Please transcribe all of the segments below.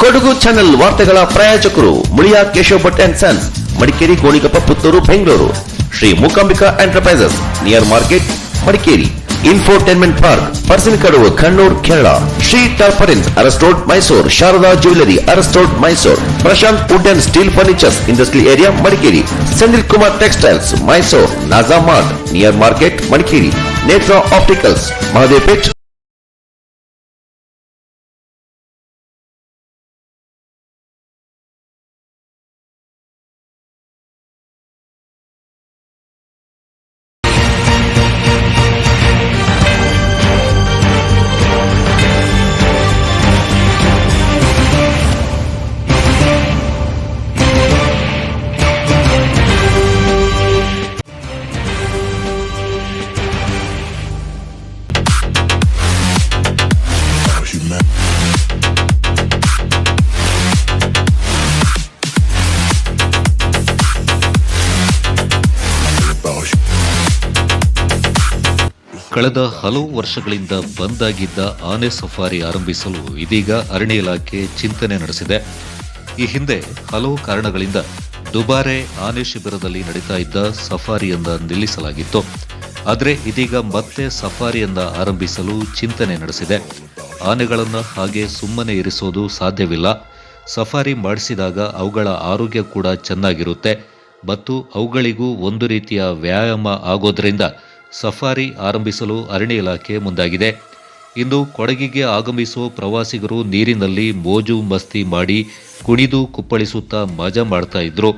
Kodagu channel ವಾರ್ತೆಗಳ ಪ್ರಾಯೋಜಕರು Muliya Keshav Bhat and sons, Madikeri, Gonikoppa, Puttur, Bengaluru. Shri Mookambika enterprises, near market, Madikeri. Infotainment park, Parassinikadavu, Kannur, Kerala. Shri tarpaulin, Aras road, Mysuru. Sharada jewellery, Aras road, Mysuru. Prashant wood and steel furnitures, industrial area, Madikeri. Sendil Kumar textiles, Mysuru. Naja mart, near market, Madikeri. Netra opticals, Mahadevpet. ಕಳೆದ ಹಲವು ವರ್ಷಗಳಿಂದ ಬಂದ್ ಆಗಿದ್ದ ಆನೆ ಸಫಾರಿ ಆರಂಭಿಸಲು ಇದೀಗ ಅರಣ್ಯ ಇಲಾಖೆ ಚಿಂತನೆ ನಡೆಸಿದೆ. ಈ ಹಿಂದೆ ಹಲವು ಕಾರಣಗಳಿಂದ ದುಬಾರೆ ಆನೆ ಶಿಬಿರದಲ್ಲಿ ನಡೀತಾ ಇದ್ದ ಸಫಾರಿಯನ್ನ ನಿಲ್ಲಿಸಲಾಗಿತ್ತು. ಆದರೆ ಇದೀಗ ಮತ್ತೆ ಸಫಾರಿಯನ್ನ ಆರಂಭಿಸಲು ಚಿಂತನೆ ನಡೆಸಿದೆ. ಆನೆಗಳನ್ನು ಹಾಗೆ ಸುಮ್ಮನೆ ಇರಿಸೋದು ಸಾಧ್ಯವಿಲ್ಲ. ಸಫಾರಿ ಮಾಡಿಸಿದಾಗ ಅವುಗಳ ಆರೋಗ್ಯ ಕೂಡ ಚೆನ್ನಾಗಿರುತ್ತೆ ಮತ್ತು ಅವುಗಳಿಗೂ ಒಂದು ರೀತಿಯ ವ್ಯಾಯಾಮ ಆಗೋದ್ರಿಂದ ಸಫಾರಿ ಆರಂಭಿಸಲು ಅರಣ್ಯ ಇಲಾಖೆ ಮುಂದಾಗಿದೆ. ಇಂದು ಕೊಡಗಿಗೆ ಆಗಮಿಸುವ ಪ್ರವಾಸಿಗರು ನೀರಿನಲ್ಲಿ ಮೋಜು ಮಸ್ತಿ ಮಾಡಿ ಕುಣಿದು ಕುಪ್ಪಳಿಸುತ್ತಾ ಮಜಾ ಮಾಡ್ತಾ ಇದ್ರು.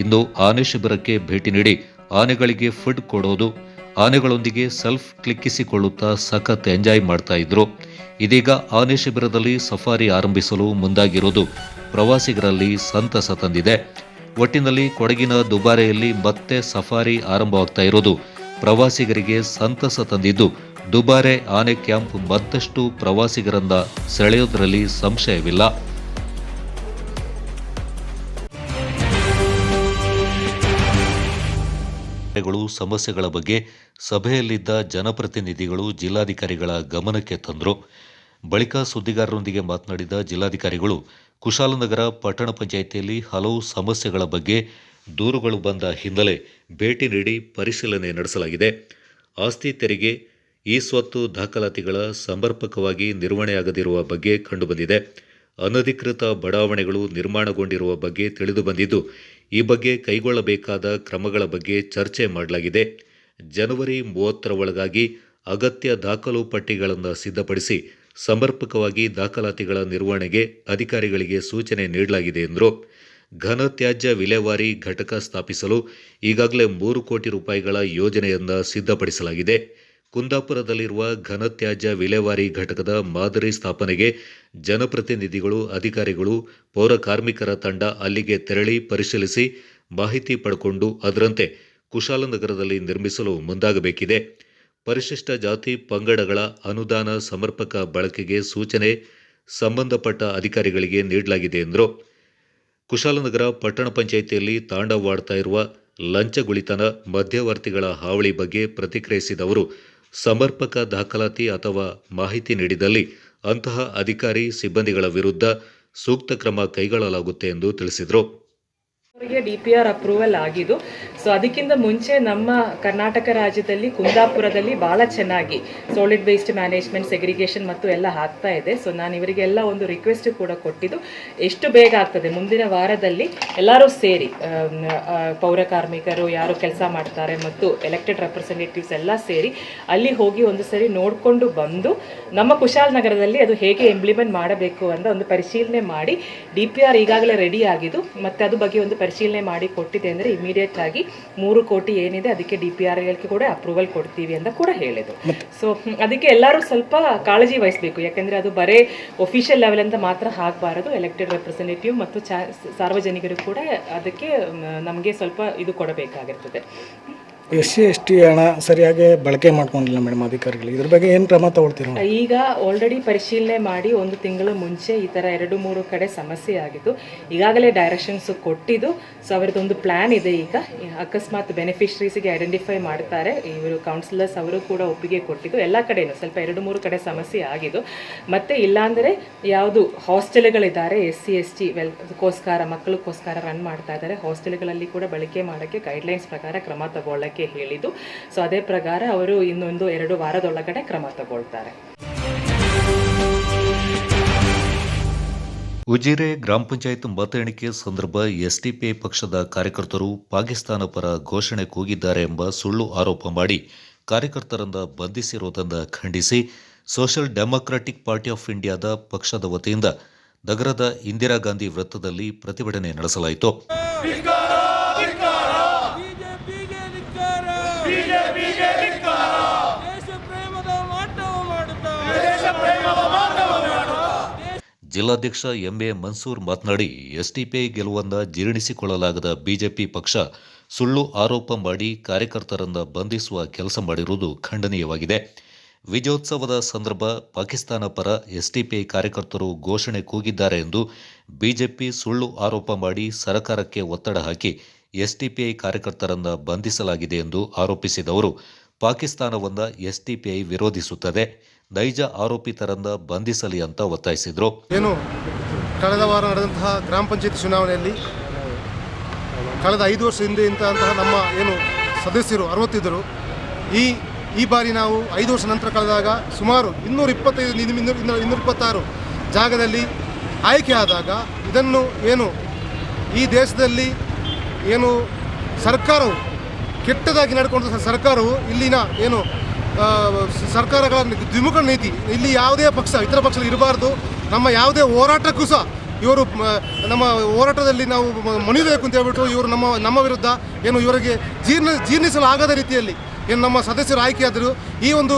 ಇಂದು ಆನೆ ಶಿಬಿರಕ್ಕೆ ಭೇಟಿ ನೀಡಿ ಆನೆಗಳಿಗೆ ಫುಡ್ ಕೊಡೋದು, ಆನೆಗಳೊಂದಿಗೆ ಸೆಲ್ಫ್ ಕ್ಲಿಕ್ಕಿಸಿಕೊಳ್ಳುತ್ತಾ ಸಖತ್ ಎಂಜಾಯ್ ಮಾಡ್ತಾ ಇದ್ರು. ಇದೀಗ ಆನೆ ಶಿಬಿರದಲ್ಲಿ ಸಫಾರಿ ಆರಂಭಿಸಲು ಮುಂದಾಗಿರೋದು ಪ್ರವಾಸಿಗರಲ್ಲಿ ಸಂತಸ ತಂದಿದೆ. ಒಟ್ಟಿನಲ್ಲಿ ಕೊಡಗಿನ ದುಬಾರೆಯಲ್ಲಿ ಮತ್ತೆ ಸಫಾರಿ ಆರಂಭವಾಗ್ತಾ ಇರೋದು ಪ್ರವಾಸಿಗರಿಗೆ ಸಂತಸ ತಂದಿದ್ದು, ದುಬಾರೆ ಆನೆ ಕ್ಯಾಂಪ್ ಮತ್ತಷ್ಟು ಪ್ರವಾಸಿಗರನ್ನ ಸೆಳೆಯೋದ್ರಲ್ಲಿ ಸಂಶಯವಿಲ್ಲ. ಸಮಸ್ಯೆಗಳ ಬಗ್ಗೆ ಸಭೆಯಲ್ಲಿದ್ದ ಜನಪ್ರತಿನಿಧಿಗಳು ಜಿಲ್ಲಾಧಿಕಾರಿಗಳ ಗಮನಕ್ಕೆ ತಂದರು. ಬಳಿಕ ಸುದ್ದಿಗಾರರೊಂದಿಗೆ ಮಾತನಾಡಿದ ಜಿಲ್ಲಾಧಿಕಾರಿಗಳು, ಕುಶಾಲನಗರ ಪಟ್ಟಣ ಪಂಚಾಯಿತಿಯಲ್ಲಿ ಹಲವು ಸಮಸ್ಯೆಗಳ ಬಗ್ಗೆ ದೂರುಗಳು ಬಂದ ಹಿನ್ನೆಲೆ ಭೇಟಿ ನೀಡಿ ಪರಿಶೀಲನೆ ನಡೆಸಲಾಗಿದೆ. ಆಸ್ತಿ ತೆರಿಗೆ, ಇ ಸ್ವತ್ತು ದಾಖಲಾತಿಗಳ ಸಮರ್ಪಕವಾಗಿ ನಿರ್ವಹಣೆಯಾಗದಿರುವ ಬಗ್ಗೆ ಕಂಡುಬಂದಿದೆ. ಅನಧಿಕೃತ ಬಡಾವಣೆಗಳು ನಿರ್ಮಾಣಗೊಂಡಿರುವ ಬಗ್ಗೆ ತಿಳಿದುಬಂದಿದ್ದು, ಈ ಬಗ್ಗೆ ಕೈಗೊಳ್ಳಬೇಕಾದ ಕ್ರಮಗಳ ಬಗ್ಗೆ ಚರ್ಚೆ ಮಾಡಲಾಗಿದೆ. ಜನವರಿ 30ರ ಒಳಗಾಗಿ ಅಗತ್ಯ ದಾಖಲು ಪಟ್ಟಿಗಳನ್ನು ಸಿದ್ಧಪಡಿಸಿ ಸಮರ್ಪಕವಾಗಿ ದಾಖಲಾತಿಗಳ ನಿರ್ವಹಣೆಗೆ ಅಧಿಕಾರಿಗಳಿಗೆ ಸೂಚನೆ ನೀಡಲಾಗಿದೆ ಎಂದರು. ಘನ ತ್ಯಾಜ್ಯ ವಿಲೇವಾರಿ ಘಟಕ ಸ್ಥಾಪಿಸಲು ಈಗಾಗಲೇ 3 ಕೋಟಿ ರೂಪಾಯಿಗಳ ಯೋಜನೆಯನ್ನು ಸಿದ್ಧಪಡಿಸಲಾಗಿದೆ. ಕುಂದಾಪುರದಲ್ಲಿರುವ ಘನತ್ಯಾಜ್ಯ ವಿಲೇವಾರಿ ಘಟಕದ ಮಾದರಿ ಸ್ಥಾಪನೆಗೆ ಜನಪ್ರತಿನಿಧಿಗಳು, ಅಧಿಕಾರಿಗಳು, ಪೌರ ಕಾರ್ಮಿಕರ ತಂಡ ಅಲ್ಲಿಗೆ ತೆರಳಿ ಪರಿಶೀಲಿಸಿ ಮಾಹಿತಿ ಪಡೆದುಕೊಂಡು ಅದರಂತೆ ಕುಶಾಲನಗರದಲ್ಲಿ ನಿರ್ಮಿಸಲು ಮುಂದಾಗಬೇಕಿದೆ. ಪರಿಶಿಷ್ಟ ಜಾತಿ ಪಂಗಡಗಳ ಅನುದಾನ ಸಮರ್ಪಕ ಬಳಕೆಗೆ ಸೂಚನೆ ಸಂಬಂಧಪಟ್ಟ ಅಧಿಕಾರಿಗಳಿಗೆ ನೀಡಲಾಗಿದೆ ಎಂದರು. ಕುಶಾಲನಗರ ಪಟ್ಟಣ ಪಂಚಾಯಿತಿಯಲ್ಲಿ ತಾಂಡವವಾಡ್ತಾ ಇರುವ ಲಂಚಗುಳಿತನ, ಮಧ್ಯವರ್ತಿಗಳ ಹಾವಳಿ ಬಗ್ಗೆ ಪ್ರತಿಕ್ರಿಯಿಸಿದ ಅವರು, ಸಮರ್ಪಕ ದಾಖಲಾತಿ ಅಥವಾ ಮಾಹಿತಿ ನೀಡಿದಲ್ಲಿ ಅಂತಹ ಅಧಿಕಾರಿ, ಸಿಬ್ಬಂದಿಗಳ ವಿರುದ್ಧ ಸೂಕ್ತ ಕ್ರಮ ಕೈಗೊಳ್ಳಲಾಗುತ್ತೆ ಎಂದು ತಿಳಿಸಿದರು. DPR ಅಪ್ರೂವಲ್ ಆಗಿದ್ದು, ಸೊ ಅದಕ್ಕಿಂತ ಮುಂಚೆ ನಮ್ಮ ಕರ್ನಾಟಕ ರಾಜ್ಯದಲ್ಲಿ ಕುಂದಾಪುರದಲ್ಲಿ ಬಹಳ ಚೆನ್ನಾಗಿ ಸಾಲಿಡ್ ವೇಸ್ಟ್ ಮ್ಯಾನೇಜ್ಮೆಂಟ್, ಸೆಗ್ರಿಗೇಷನ್ ಮತ್ತು ಎಲ್ಲ ಆಗ್ತಾ ಇದೆ. ಸೊ ನಾನು ಇವರಿಗೆಲ್ಲ ಒಂದು ರಿಕ್ವೆಸ್ಟ್ ಕೂಡ ಕೊಟ್ಟಿದ್ದು, ಎಷ್ಟು ಬೇಗ ಆಗ್ತದೆ ಮುಂದಿನ ವಾರದಲ್ಲಿ ಎಲ್ಲರೂ ಸೇರಿ ಪೌರ ಕಾರ್ಮಿಕರು ಯಾರು ಕೆಲಸ ಮಾಡ್ತಾರೆ ಮತ್ತು ಎಲೆಕ್ಟೆಡ್ ರೆಪ್ರೆಸೆಂಟೇಟಿವ್ಸ್ ಎಲ್ಲ ಸೇರಿ ಅಲ್ಲಿ ಹೋಗಿ ಒಂದು ಸರಿ ನೋಡಿಕೊಂಡು ಬಂದು ನಮ್ಮ ಕುಶಾಲನಗರದಲ್ಲಿ ಅದು ಹೇಗೆ ಇಂಪ್ಲಿಮೆಂಟ್ ಮಾಡಬೇಕು ಅಂತ ಒಂದು ಪರಿಶೀಲನೆ ಮಾಡಿ, DPR ಈಗಾಗಲೇ ರೆಡಿ ಆಗಿದ್ದು ಮತ್ತು ಅದು ಬಗ್ಗೆ ಒಂದು ಪರಿಶೀಲನೆ ಮಾಡಿ ಕೊಟ್ಟಿದೆ ಅಂದರೆ ಇಮಿಡಿಯೇಟ್ ಆಗಿ 3 ಕೋಟಿ ಏನಿದೆ ಅದಕ್ಕೆ DPR ಕೂಡ ಅಪ್ರೂವಲ್ ಕೊಡ್ತೀವಿ ಅಂತ ಕೂಡ ಹೇಳಿದ್ರು. ಸೊ ಅದಕ್ಕೆ ಎಲ್ಲರೂ ಸ್ವಲ್ಪ ಕಾಳಜಿ ವಹಿಸಬೇಕು, ಯಾಕಂದ್ರೆ ಅದು ಬರೇ ಒಫಿಷಿಯಲ್ ಲೆವೆಲ್ ಅಂತ ಮಾತ್ರ ಆಗಬಾರದು. ಎಲೆಕ್ಟೆಡ್ ರೆಪ್ರೆಸೆಂಟೇಟಿವ್ ಮತ್ತು ಸಾರ್ವಜನಿಕರು ಕೂಡ ಅದಕ್ಕೆ ನಮಗೆ ಸ್ವಲ್ಪ ಇದು ಕೊಡಬೇಕಾಗಿರ್ತದೆ. SC ST ಹಣ ಸರಿಯಾಗಿ ಬಳಕೆ ಮಾಡ್ಕೊಂಡಿಲ್ಲ ಮೇಡಮ್ ಅಧಿಕಾರಿಗಳು. ಇದ್ರ ಬಗ್ಗೆ ಏನು ಕ್ರಮ ತಗೊಳ್ತೀರಾ? ಈಗ ಆಲ್ರೆಡಿ ಪರಿಶೀಲನೆ ಮಾಡಿ 1 ತಿಂಗಳು ಮುಂಚೆ ಈ ಥರ 2-3 ಕಡೆ ಸಮಸ್ಯೆ ಆಗಿತ್ತು. ಈಗಾಗಲೇ ಡೈರೆಕ್ಷನ್ಸ್ ಕೊಟ್ಟಿದ್ದು. ಸೊ ಅವರದೊಂದು ಪ್ಲ್ಯಾನ್ ಇದೆ. ಈಗ ಅಕಸ್ಮಾತ್ ಬೆನಿಫಿಷರೀಸಿಗೆ ಐಡೆಂಟಿಫೈ ಮಾಡ್ತಾರೆ. ಇವರು ಕೌನ್ಸಿಲರ್ಸ್ ಅವರು ಕೂಡ ಒಪ್ಪಿಗೆ ಕೊಟ್ಟಿದ್ದು. ಎಲ್ಲ ಕಡೆಯೂ ಸ್ವಲ್ಪ 2-3 ಕಡೆ ಸಮಸ್ಯೆ ಆಗಿದ್ದು. ಮತ್ತು ಇಲ್ಲಾಂದರೆ ಯಾವುದು ಹಾಸ್ಟೆಲ್ಗಳಿದ್ದಾರೆ SC ST ಗೋಸ್ಕರ ಮಕ್ಕಳಿಗೋಸ್ಕರ ರನ್ ಮಾಡ್ತಾ ಇದ್ದಾರೆ, ಹಾಸ್ಟೆಲ್ಗಳಲ್ಲಿ ಕೂಡ ಬಳಕೆ ಮಾಡೋಕ್ಕೆ ಗೈಡ್ಲೈನ್ಸ್ ಪ್ರಕಾರ ಕ್ರಮ ತಗೊಳ್ಳೋಕ್ಕೆ ಹೇಳಿದ್ದು. ಸೊ ಅದೇ ಪ್ರಕಾರ ಅವರು ಇನ್ನೊಂದು 2 ವಾರದೊಳಗಡೆ ಕ್ರಮ ತಗೊಳ್ತಾರೆ. ಉಜಿರೆ ಗ್ರಾಮ ಪಂಚಾಯತ್ ಮತ ಎಣಿಕೆ ಸಂದರ್ಭ SDPI ಪಕ್ಷದ ಕಾರ್ಯಕರ್ತರು ಪಾಕಿಸ್ತಾನ ಪರ ಘೋಷಣೆ ಕೂಗಿದ್ದಾರೆ ಎಂಬ ಸುಳ್ಳು ಆರೋಪ ಮಾಡಿ ಕಾರ್ಯಕರ್ತರನ್ನ ಬಂಧಿಸಿರುವುದನ್ನು ಖಂಡಿಸಿ ಸೋಷಿಯಲ್ ಡೆಮಾಕ್ರಾಟಿಕ್ ಪಾರ್ಟಿ ಆಫ್ ಇಂಡಿಯಾದ ಪಕ್ಷದ ವತಿಯಿಂದ ನಗರದ ಇಂದಿರಾ ಗಾಂಧಿ ವೃತ್ತದಲ್ಲಿ ಪ್ರತಿಭಟನೆ ನಡೆಸಲಾಯಿತು. ಜಿಲ್ಲಾಧ್ಯಕ್ಷ MA ಮನ್ಸೂರ್ ಮಾತನಾಡಿ SDPI ಗೆಲುವನ್ನು ಜೀರ್ಣಿಸಿಕೊಳ್ಳಲಾಗದ ಬಿಜೆಪಿ ಪಕ್ಷ ಸುಳ್ಳು ಆರೋಪ ಮಾಡಿ ಕಾರ್ಯಕರ್ತರನ್ನ ಬಂಧಿಸುವ ಕೆಲಸ ಮಾಡಿರುವುದು ಖಂಡನೀಯವಾಗಿದೆ. ವಿಜಯೋತ್ಸವದ ಸಂದರ್ಭ ಪಾಕಿಸ್ತಾನ ಪರ SDPI ಕಾರ್ಯಕರ್ತರು ಘೋಷಣೆ ಕೂಗಿದ್ದಾರೆ ಎಂದು ಬಿಜೆಪಿ ಸುಳ್ಳು ಆರೋಪ ಮಾಡಿ ಸರ್ಕಾರಕ್ಕೆ ಒತ್ತಡ ಹಾಕಿ SDPI ಕಾರ್ಯಕರ್ತರನ್ನ ಬಂಧಿಸಲಾಗಿದೆ ಎಂದು ಆರೋಪಿಸಿದವರು ಪಾಕಿಸ್ತಾನವನ್ನ SDPI ವಿರೋಧಿಸುತ್ತದೆ, ನೈಜ ಆರೋಪಿತರನ್ನ ಬಂಧಿಸಲಿ ಅಂತ ಒತ್ತಾಯಿಸಿದರು. ಕಳೆದ ವಾರ ನಡೆದಂತಹ ಗ್ರಾಮ ಪಂಚಾಯತ್ ಚುನಾವಣೆಯಲ್ಲಿ ಕಳೆದ 5 ವರ್ಷ ಹಿಂದೆ ಇಂತಹ ನಮ್ಮ ಸದಸ್ಯರು 60 ಇದ್ದರು. ಈ ಬಾರಿ ನಾವು 5 ವರ್ಷ ನಂತರ ಕಳೆದಾಗ ಸುಮಾರು 226 ಜಾಗದಲ್ಲಿ ಆಯ್ಕೆ ಆದಾಗ ಇದನ್ನು ಈ ದೇಶದಲ್ಲಿ ಸರ್ಕಾರವು ಕೆಟ್ಟದಾಗಿ ನಡ್ಕೊಂಡು ಸರ್ಕಾರವು ಇಲ್ಲಿನ ಸರ್ಕಾರಗಳ ದ್ವಿಮುಖ ನೀತಿ, ಇಲ್ಲಿ ಯಾವುದೇ ಪಕ್ಷ ಇತರ ಪಕ್ಷಗಳು ಇರಬಾರ್ದು, ನಮ್ಮ ಯಾವುದೇ ಹೋರಾಟಕ್ಕೂ ಸಹ ಇವರು ನಮ್ಮ ಹೋರಾಟದಲ್ಲಿ ನಾವು ಮಣಿಬೇಕು ಅಂತ ಹೇಳ್ಬಿಟ್ಟು ಇವರು ನಮ್ಮ ವಿರುದ್ಧ ಇವರಿಗೆ ಜೀರ್ಣಿಸಲಾಗದ ರೀತಿಯಲ್ಲಿ ನಮ್ಮ ಸದಸ್ಯರು ಆಯ್ಕೆಯಾದರು. ಈ ಒಂದು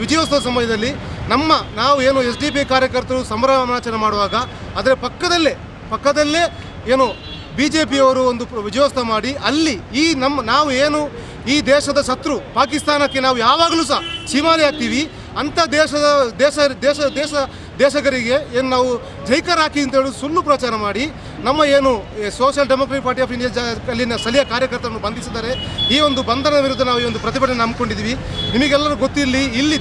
ವಿಜಯೋತ್ಸವ ಸಮಯದಲ್ಲಿ ನಾವು SDPI ಕಾರ್ಯಕರ್ತರು ಸಂಭ್ರಮಾಚರಣೆ ಮಾಡುವಾಗ ಅದರ ಪಕ್ಕದಲ್ಲೇ ಬಿಜೆಪಿಯವರು ಒಂದು ವಿಜಯೋತ್ಸವ ಮಾಡಿ ಅಲ್ಲಿ ನಾವು ಈ ದೇಶದ ಶತ್ರು ಪಾಕಿಸ್ತಾನಕ್ಕೆ ನಾವು ಯಾವಾಗಲೂ ಸಹ ಸೀಮಾರಿ ಆಗ್ತೀವಿ ಅಂಥ ದೇಶಗರಿಗೆ ನಾವು ಜೈಕರ್ ಹಾಕಿ ಅಂತ ಹೇಳಿ ಸುಳ್ಳು ಪ್ರಚಾರ ಮಾಡಿ ನಮ್ಮ social democratic party of India ಅಲ್ಲಿನ ಸ್ಥಳೀಯ ಕಾರ್ಯಕರ್ತರನ್ನು ಬಂಧಿಸಿದ್ದಾರೆ. ಈ ಒಂದು ಬಂಧನ ವಿರುದ್ಧ ನಾವು ಈ ಒಂದು ಪ್ರತಿಭಟನೆ ಹಮ್ಮಿಕೊಂಡಿದ್ದೀವಿ. ನಿಮಗೆಲ್ಲರೂ ಗೊತ್ತಿರಲಿ, ಇಲ್ಲಿ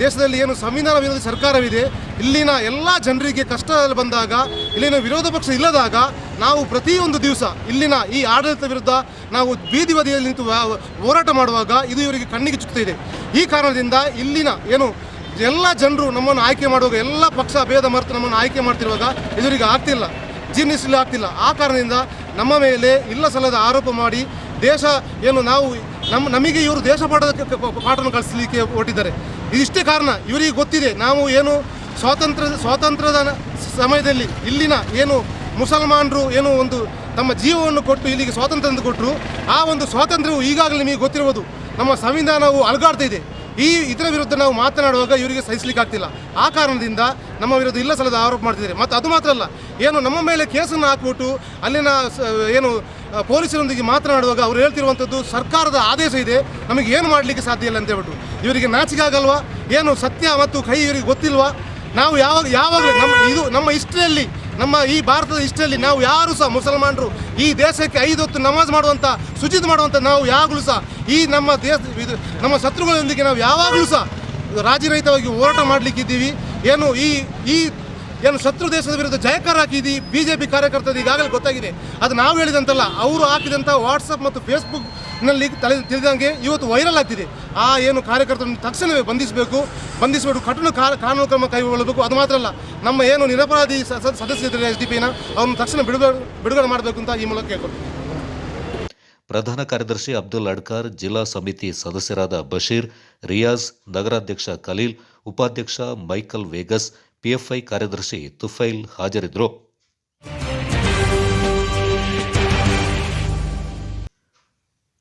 ದೇಶದಲ್ಲಿ ಸಂವಿಧಾನ ವಿರೋಧಿ ಸರ್ಕಾರವಿದೆ. ಇಲ್ಲಿನ ಎಲ್ಲ ಜನರಿಗೆ ಕಷ್ಟ ಬಂದಾಗ, ಇಲ್ಲಿನ ವಿರೋಧ ಪಕ್ಷ ಇಲ್ಲದಾಗ ನಾವು ಪ್ರತಿಯೊಂದು ದಿವಸ ಇಲ್ಲಿನ ಈ ಆಡಳಿತ ವಿರುದ್ಧ ನಾವು ಬೀದಿ ಬದಿಯಲ್ಲಿ ನಿಂತು ಹೋರಾಟ ಮಾಡುವಾಗ ಇದು ಇವರಿಗೆ ಕಣ್ಣಿಗೆ ಚುಕ್ತಿದೆ. ಈ ಕಾರಣದಿಂದ ಇಲ್ಲಿನ ಎಲ್ಲ ಜನರು ನಮ್ಮನ್ನು ಆಯ್ಕೆ ಮಾಡುವಾಗ, ಎಲ್ಲ ಪಕ್ಷ ಭೇದ ಮರೆತು ನಮ್ಮನ್ನು ಆಯ್ಕೆ ಮಾಡ್ತಿರುವಾಗ ಇವರಿಗೆ ಜೀರ್ಣಿಸಲು ಆಗ್ತಿಲ್ಲ. ಆ ಕಾರಣದಿಂದ ನಮ್ಮ ಮೇಲೆ ಇಲ್ಲ ಸಲ್ಲದ ಆರೋಪ ಮಾಡಿ ದೇಶ ನಮಗೆ ಇವರು ದೇಶ ಪಾಠವನ್ನು ಕಳಿಸಲಿಕ್ಕೆ ಹೊರಟಿದ್ದಾರೆ. ಇದಿಷ್ಟೇ ಕಾರಣ. ಇವರಿಗೆ ಗೊತ್ತಿದೆ ನಾವು ಸ್ವಾತಂತ್ರ್ಯದ ಸಮಯದಲ್ಲಿ ಇಲ್ಲಿನ ಮುಸಲ್ಮಾನರು ಒಂದು ತಮ್ಮ ಜೀವವನ್ನು ಕೊಟ್ಟು ಇಲ್ಲಿಗೆ ಸ್ವಾತಂತ್ರ್ಯ ಕೊಟ್ಟರು. ಆ ಒಂದು ಸ್ವಾತಂತ್ರ್ಯವು ಈಗಾಗಲೇ ನಿಮಗೆ ಗೊತ್ತಿರುವುದು ನಮ್ಮ ಸಂವಿಧಾನವು ಅಲುಗಾಡ್ತಾ ಇದೆ. ಇದರ ವಿರುದ್ಧ ನಾವು ಮಾತನಾಡುವಾಗ ಇವರಿಗೆ ಸಹಿಸಲಿಕ್ಕೆ ಆಗ್ತಿಲ್ಲ. ಆ ಕಾರಣದಿಂದ ನಮ್ಮ ವಿರುದ್ಧ ಇಲ್ಲ ಸಲ್ಲದ ಆರೋಪ ಮಾಡ್ತಿದ್ದಾರೆ. ಮತ್ತು ಅದು ಮಾತ್ರ ಅಲ್ಲ, ನಮ್ಮ ಮೇಲೆ ಕೇಸನ್ನು ಹಾಕ್ಬಿಟ್ಟು ಅಲ್ಲಿನ ಪೊಲೀಸರೊಂದಿಗೆ ಮಾತನಾಡುವಾಗ ಅವರು ಹೇಳ್ತಿರುವಂಥದ್ದು ಸರ್ಕಾರದ ಆದೇಶ ಇದೆ, ನಮಗೆ ಏನು ಮಾಡಲಿಕ್ಕೆ ಸಾಧ್ಯ ಇಲ್ಲ ಅಂತ ಹೇಳ್ಬಿಟ್ಟು. ಇವರಿಗೆ ನಾಚಿಕೆ ಆಗಲ್ವಾ? ಸತ್ಯ ಮತ್ತು ಕೈ ಇವರಿಗೆ ಗೊತ್ತಿಲ್ವಾ? ನಾವು ಯಾವಾಗಲೂ ನಮ್ಮ ಹಿಸ್ಟ್ರಿಯಲ್ಲಿ, ನಮ್ಮ ಈ ಭಾರತದ ಹಿಸ್ಟ್ರಿಯಲ್ಲಿ ನಾವು ಯಾರು ಸಹ ಮುಸಲ್ಮಾನರು ಈ ದೇಶಕ್ಕೆ 5 ಹೊತ್ತು ನಮಾಜ್ ಮಾಡುವಂಥ, ಶುಚಿತ್ ಮಾಡುವಂಥ ನಾವು ಯಾವಾಗಲೂ ಸಹ ಈ ನಮ್ಮ ಶತ್ರುಗಳೊಂದಿಗೆ ನಾವು ಯಾವಾಗಲೂ ಸಹ ರಾಜಿರಹಿತವಾಗಿ ಹೋರಾಟ ಮಾಡಲಿಕ್ಕಿದ್ದೀವಿ. ಶತ್ರು ದೇಶದ ವಿರುದ್ಧ ಜಯಕಾರ ಹಾಕಿದ್ದೀವಿ. ಬಿಜೆಪಿ ಕಾರ್ಯಕರ್ತರು ಈಗಾಗಲೇ ಗೊತ್ತಾಗಿದೆ. ಅದು ನಾವು ಹೇಳಿದಂತಲ್ಲ, ಅವರು ಹಾಕಿದಂಥ ವಾಟ್ಸಪ್ ಮತ್ತು ಫೇಸ್ಬುಕ್ನಲ್ಲಿ ತಿಳಿದಂಗೆ ಇವತ್ತು ವೈರಲ್ ಆಗ್ತಿದೆ. ಆ ಕಾರ್ಯಕರ್ತರನ್ನು ತಕ್ಷಣವೇ ಬಂಧಿಸಬೇಕು, ಕಠಿಣ ಕಾನೂನು ಕ್ರಮ ಕೈಗೊಳ್ಳಬೇಕು. ಅದು ಮಾತ್ರ ಅಲ್ಲ, ನಮ್ಮ ನಿರಪರಾಧಿ ಸದಸ್ಯರಿದ್ದಾರೆ SDPIನ ಅವ್ರನ್ನ ತಕ್ಷಣ ಬಿಡುಗಡೆ ಮಾಡಬೇಕು ಅಂತ ಈ ಮೂಲಕ ಕೇಳ್ಕೊಳ್ತೀವಿ. ಪ್ರಧಾನ ಕಾರ್ಯದರ್ಶಿ ಅಬ್ದುಲ್ ಅಡ್ಕಾರ್, ಜಿಲ್ಲಾ ಸಮಿತಿ ಸದಸ್ಯರಾದ ಬಶೀರ್, ರಿಯಾಜ್, ನಗರಾಧ್ಯಕ್ಷ ಖಲೀಲ್, ಉಪಾಧ್ಯಕ್ಷ ಮೈಕಲ್ ವೇಗಸ್, PFI ಕಾರ್ಯದರ್ಶಿ ತುಫೈಲ್ ಹಾಜರಿದ್ದರು.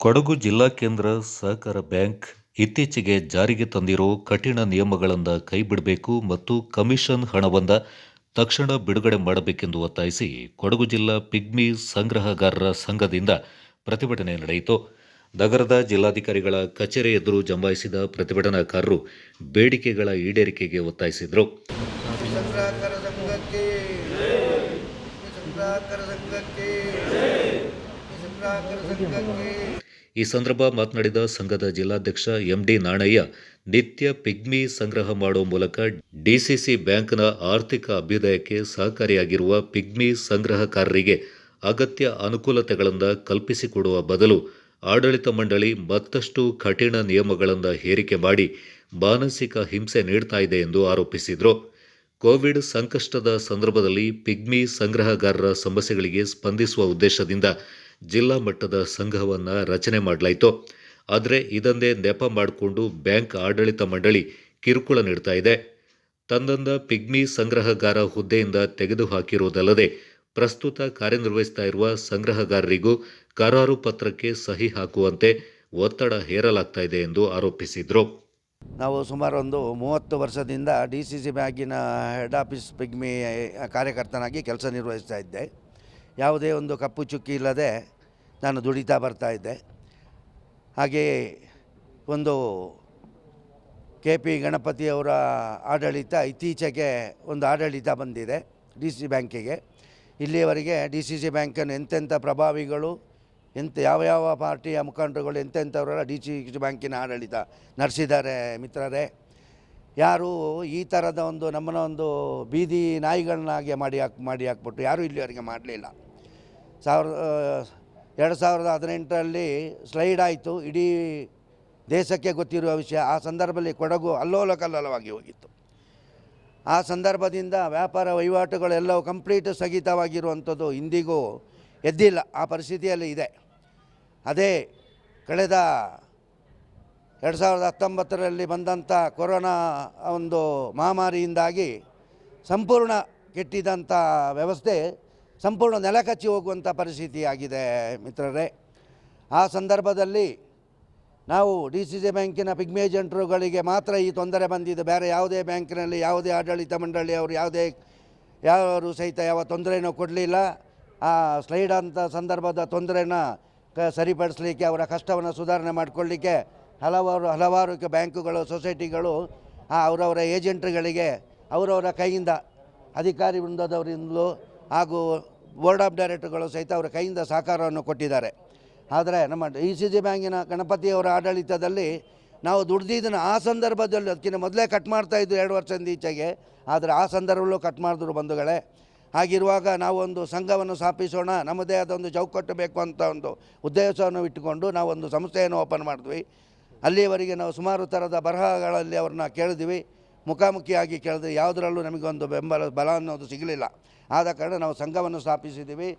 ಕೊಡಗು ಜಿಲ್ಲಾ ಕೇಂದ್ರ ಸಹಕಾರ ಬ್ಯಾಂಕ್ ಇತ್ತೀಚೆಗೆ ಜಾರಿಗೆ ತಂದಿರೋ ಕಠಿಣ ನಿಯಮಗಳನ್ನು ಕೈಬಿಡಬೇಕು ಮತ್ತು ಕಮಿಷನ್ ಹಣವನ್ನು ತಕ್ಷಣ ಬಿಡುಗಡೆ ಮಾಡಬೇಕೆಂದು ಒತ್ತಾಯಿಸಿ ಕೊಡಗು ಜಿಲ್ಲಾ ಪಿಗ್ಮಿ ಸಂಗ್ರಹಗಾರರ ಸಂಘದಿಂದ ಪ್ರತಿಭಟನೆ ನಡೆಯಿತು. ನಗರದ ಜಿಲ್ಲಾಧಿಕಾರಿಗಳ ಕಚೇರಿ ಎದುರು ಜಮಾಯಿಸಿದ ಪ್ರತಿಭಟನಾಕಾರರು ಬೇಡಿಕೆಗಳ ಈಡೇರಿಕೆಗೆ ಒತ್ತಾಯಿಸಿದರು. ಈ ಸಂದರ್ಭ ಮಾತನಾಡಿದ ಸಂಘದ ಜಿಲ್ಲಾಧ್ಯಕ್ಷ ಎಂಡಿ ನಾಣಯ್ಯ, ನಿತ್ಯ ಪಿಗ್ಮಿ ಸಂಗ್ರಹ ಮಾಡುವ ಮೂಲಕ ಡಿಸಿಸಿ ಬ್ಯಾಂಕ್ನ ಆರ್ಥಿಕ ಅಭ್ಯುದಯಕ್ಕೆ ಸಹಕಾರಿಯಾಗಿರುವ ಪಿಗ್ಮಿ ಸಂಗ್ರಹಕಾರರಿಗೆ ಅಗತ್ಯ ಅನುಕೂಲತೆಗಳನ್ನು ಕಲ್ಪಿಸಿಕೊಡುವ ಬದಲು ಆಡಳಿತ ಮಂಡಳಿ ಮತ್ತಷ್ಟು ಕಠಿಣ ನಿಯಮಗಳನ್ನು ಹೇರಿಕೆ ಮಾಡಿ ಮಾನಸಿಕ ಹಿಂಸೆ ನೀಡ್ತಾ ಇದೆ ಎಂದು ಆರೋಪಿಸಿದರು. ಕೋವಿಡ್ ಸಂಕಷ್ಟದ ಸಂದರ್ಭದಲ್ಲಿ ಪಿಗ್ಮಿ ಸಂಗ್ರಹಗಾರರ ಸಮಸ್ಯೆಗಳಿಗೆ ಸ್ಪಂದಿಸುವ ಉದ್ದೇಶದಿಂದ ಜಿಲ್ಲಾ ಮಟ್ಟದ ಸಂಘವನ್ನು ರಚನೆ ಮಾಡಲಾಯಿತು. ಆದರೆ ಇದನ್ನೇ ನೆಪ ಮಾಡಿಕೊಂಡು ಬ್ಯಾಂಕ್ ಆಡಳಿತ ಮಂಡಳಿ ಕಿರುಕುಳ ನೀಡ್ತಾ ಇದೆ. ತನ್ನನ್ನು ಪಿಗ್ಮಿ ಸಂಗ್ರಹಗಾರ ಹುದ್ದೆಯಿಂದ ತೆಗೆದುಹಾಕಿರುವುದಲ್ಲದೆ ಪ್ರಸ್ತುತ ಕಾರ್ಯನಿರ್ವಹಿಸ್ತಾ ಇರುವ ಸಂಗ್ರಹಗಾರರಿಗೂ ಕರಾರು ಪತ್ರಕ್ಕೆ ಸಹಿ ಹಾಕುವಂತೆ ಒತ್ತಡ ಹೇರಲಾಗ್ತಾ ಇದೆ ಎಂದು ಆರೋಪಿಸಿದರು. ನಾವು ಸುಮಾರು ಒಂದು 30 ವರ್ಷದಿಂದ DCC ಬ್ಯಾಂಕಿನ ಹೆಡ್ ಆಫೀಸ್ ಪಿಗ್ಮಿ ಕಾರ್ಯಕರ್ತನಾಗಿ ಕೆಲಸ ನಿರ್ವಹಿಸ್ತಾ ಇದ್ದೆ. ಯಾವುದೇ ಒಂದು ಕಪ್ಪು ಚುಕ್ಕಿ ಇಲ್ಲದೆ ನಾನು ದುಡಿತಾ ಬರ್ತಾ ಇದ್ದೆ. ಹಾಗೆಯೇ ಒಂದು KP ಗಣಪತಿಯವರ ಆಡಳಿತ, ಇತ್ತೀಚೆಗೆ ಒಂದು ಆಡಳಿತ ಬಂದಿದೆ DCC ಬ್ಯಾಂಕಿಗೆ. ಇಲ್ಲಿಯವರೆಗೆ DCC ಬ್ಯಾಂಕನ್ನು ಎಂತೆಂಥ ಪ್ರಭಾವಿಗಳು, ಯಾವ ಪಾರ್ಟಿಯ ಮುಖಂಡರುಗಳು ಎಂತೆಂಥವರೆಲ್ಲ DCC ಬ್ಯಾಂಕಿನ ಆಡಳಿತ ನಡೆಸಿದ್ದಾರೆ ಮಿತ್ರರೇ. ಯಾರು ಈ ಥರದ ಒಂದು ನಮ್ಮನ್ನ ಒಂದು ಬೀದಿ ನಾಯಿಗಳನ್ನಾಗೆ ಮಾಡಿ ಹಾಕ್ಬಿಟ್ಟು ಯಾರೂ ಇಲ್ಲಿವರೆಗೆ ಮಾಡಲಿಲ್ಲ. 2018ರಲ್ಲಿ ಸ್ಲೈಡ್ ಆಯಿತು, ಇಡೀ ದೇಶಕ್ಕೆ ಗೊತ್ತಿರುವ ವಿಷಯ. ಆ ಸಂದರ್ಭದಲ್ಲಿ ಕೊಡಗು ಅಲ್ಲೋಲ ಕಲ್ಲೋಲವಾಗಿ ಹೋಗಿತ್ತು. ಆ ಸಂದರ್ಭದಿಂದ ವ್ಯಾಪಾರ ವಹಿವಾಟುಗಳೆಲ್ಲವೂ ಕಂಪ್ಲೀಟ್ ಸ್ಥಗಿತವಾಗಿರುವಂಥದ್ದು ಇಂದಿಗೂ ಎದ್ದಿಲ್ಲ, ಆ ಪರಿಸ್ಥಿತಿಯಲ್ಲಿ ಇದೆ. ಅದೇ ಕಳೆದ 2019ರಲ್ಲಿ ಬಂದಂಥ ಕೊರೋನಾ ಒಂದು ಮಹಾಮಾರಿಯಿಂದಾಗಿ ಸಂಪೂರ್ಣ ಕೆಟ್ಟಿದಂಥ ವ್ಯವಸ್ಥೆ ಸಂಪೂರ್ಣ ನೆಲಕಚ್ಚಿ ಹೋಗುವಂಥ ಪರಿಸ್ಥಿತಿ ಆಗಿದೆ ಮಿತ್ರರೇ. ಆ ಸಂದರ್ಭದಲ್ಲಿ ನಾವು DCC ಬ್ಯಾಂಕಿನ ಪಿಗ್ಮಿ ಏಜೆಂಟ್ರುಗಳಿಗೆ ಮಾತ್ರ ಈ ತೊಂದರೆ ಬಂದಿದ್ದು. ಬೇರೆ ಯಾವುದೇ ಬ್ಯಾಂಕಿನಲ್ಲಿ ಯಾವುದೇ ಆಡಳಿತ ಮಂಡಳಿಯವರು ಯಾರು ಸಹಿತ ಯಾವ ತೊಂದರೆನೂ ಕೊಡಲಿಲ್ಲ. ಆ ಸ್ಲೈಡ್ ಅಂತ ಸಂದರ್ಭದ ತೊಂದರೆನ ಸರಿಪಡಿಸಲಿಕ್ಕೆ, ಅವರ ಕಷ್ಟವನ್ನು ಸುಧಾರಣೆ ಮಾಡಿಕೊಳ್ಳಿಕ್ಕೆ ಹಲವಾರು ಬ್ಯಾಂಕುಗಳು, ಸೊಸೈಟಿಗಳು ಅವರವರ ಏಜೆಂಟ್ರುಗಳಿಗೆ ಅವರವರ ಕೈಯಿಂದ ಅಧಿಕಾರಿ ವೃಂದದವರಿಂದಲೂ ಹಾಗೂ ಬೋರ್ಡ್ ಆಫ್ ಡೈರೆಕ್ಟರ್ಗಳು ಸಹಿತ ಅವರ ಕೈಯಿಂದ ಸಹಕಾರವನ್ನು ಕೊಟ್ಟಿದ್ದಾರೆ. ಆದರೆ ನಮ್ಮ DCC ಬ್ಯಾಂಕಿನ ಗಣಪತಿಯವರ ಆಡಳಿತದಲ್ಲಿ ನಾವು ದುಡ್ದಿದ್ದನ್ನು ಆ ಸಂದರ್ಭದಲ್ಲಿ ಅದಕ್ಕಿಂತ ಮೊದಲೇ ಕಟ್ ಮಾಡ್ತಾಯಿದ್ದು 2 ವರ್ಷದಿಂದ ಈಚೆಗೆ. ಆದರೆ ಆ ಸಂದರ್ಭದಲ್ಲೂ ಕಟ್ ಮಾಡಿದ್ರು ಬಂಧುಗಳೇ. ಹಾಗಿರುವಾಗ ನಾವು ಒಂದು ಸಂಘವನ್ನು ಸ್ಥಾಪಿಸೋಣ, ನಮ್ಮದೇ ಆದ ಒಂದು ಚೌಕಟ್ಟು ಬೇಕು ಅಂತ ಒಂದು ಉದ್ದೇಶವನ್ನು ಇಟ್ಟುಕೊಂಡು ನಾವೊಂದು ಸಂಸ್ಥೆಯನ್ನು ಓಪನ್ ಮಾಡಿದ್ವಿ. ಅಲ್ಲಿಯವರೆಗೆ ನಾವು ಸುಮಾರು ಥರದ ಬರಹಗಳಲ್ಲಿ ಅವ್ರನ್ನ ಕೇಳಿದ್ವಿ, ಮುಖಾಮುಖಿಯಾಗಿ ಕೇಳಿದ್ವಿ. ಯಾವುದರಲ್ಲೂ ನಮಗೊಂದು ಬಲ ಅನ್ನೋದು ಸಿಗಲಿಲ್ಲ. ಆದ ಕಾರಣ ನಾವು ಸಂಘವನ್ನು ಸ್ಥಾಪಿಸಿದ್ದೀವಿ.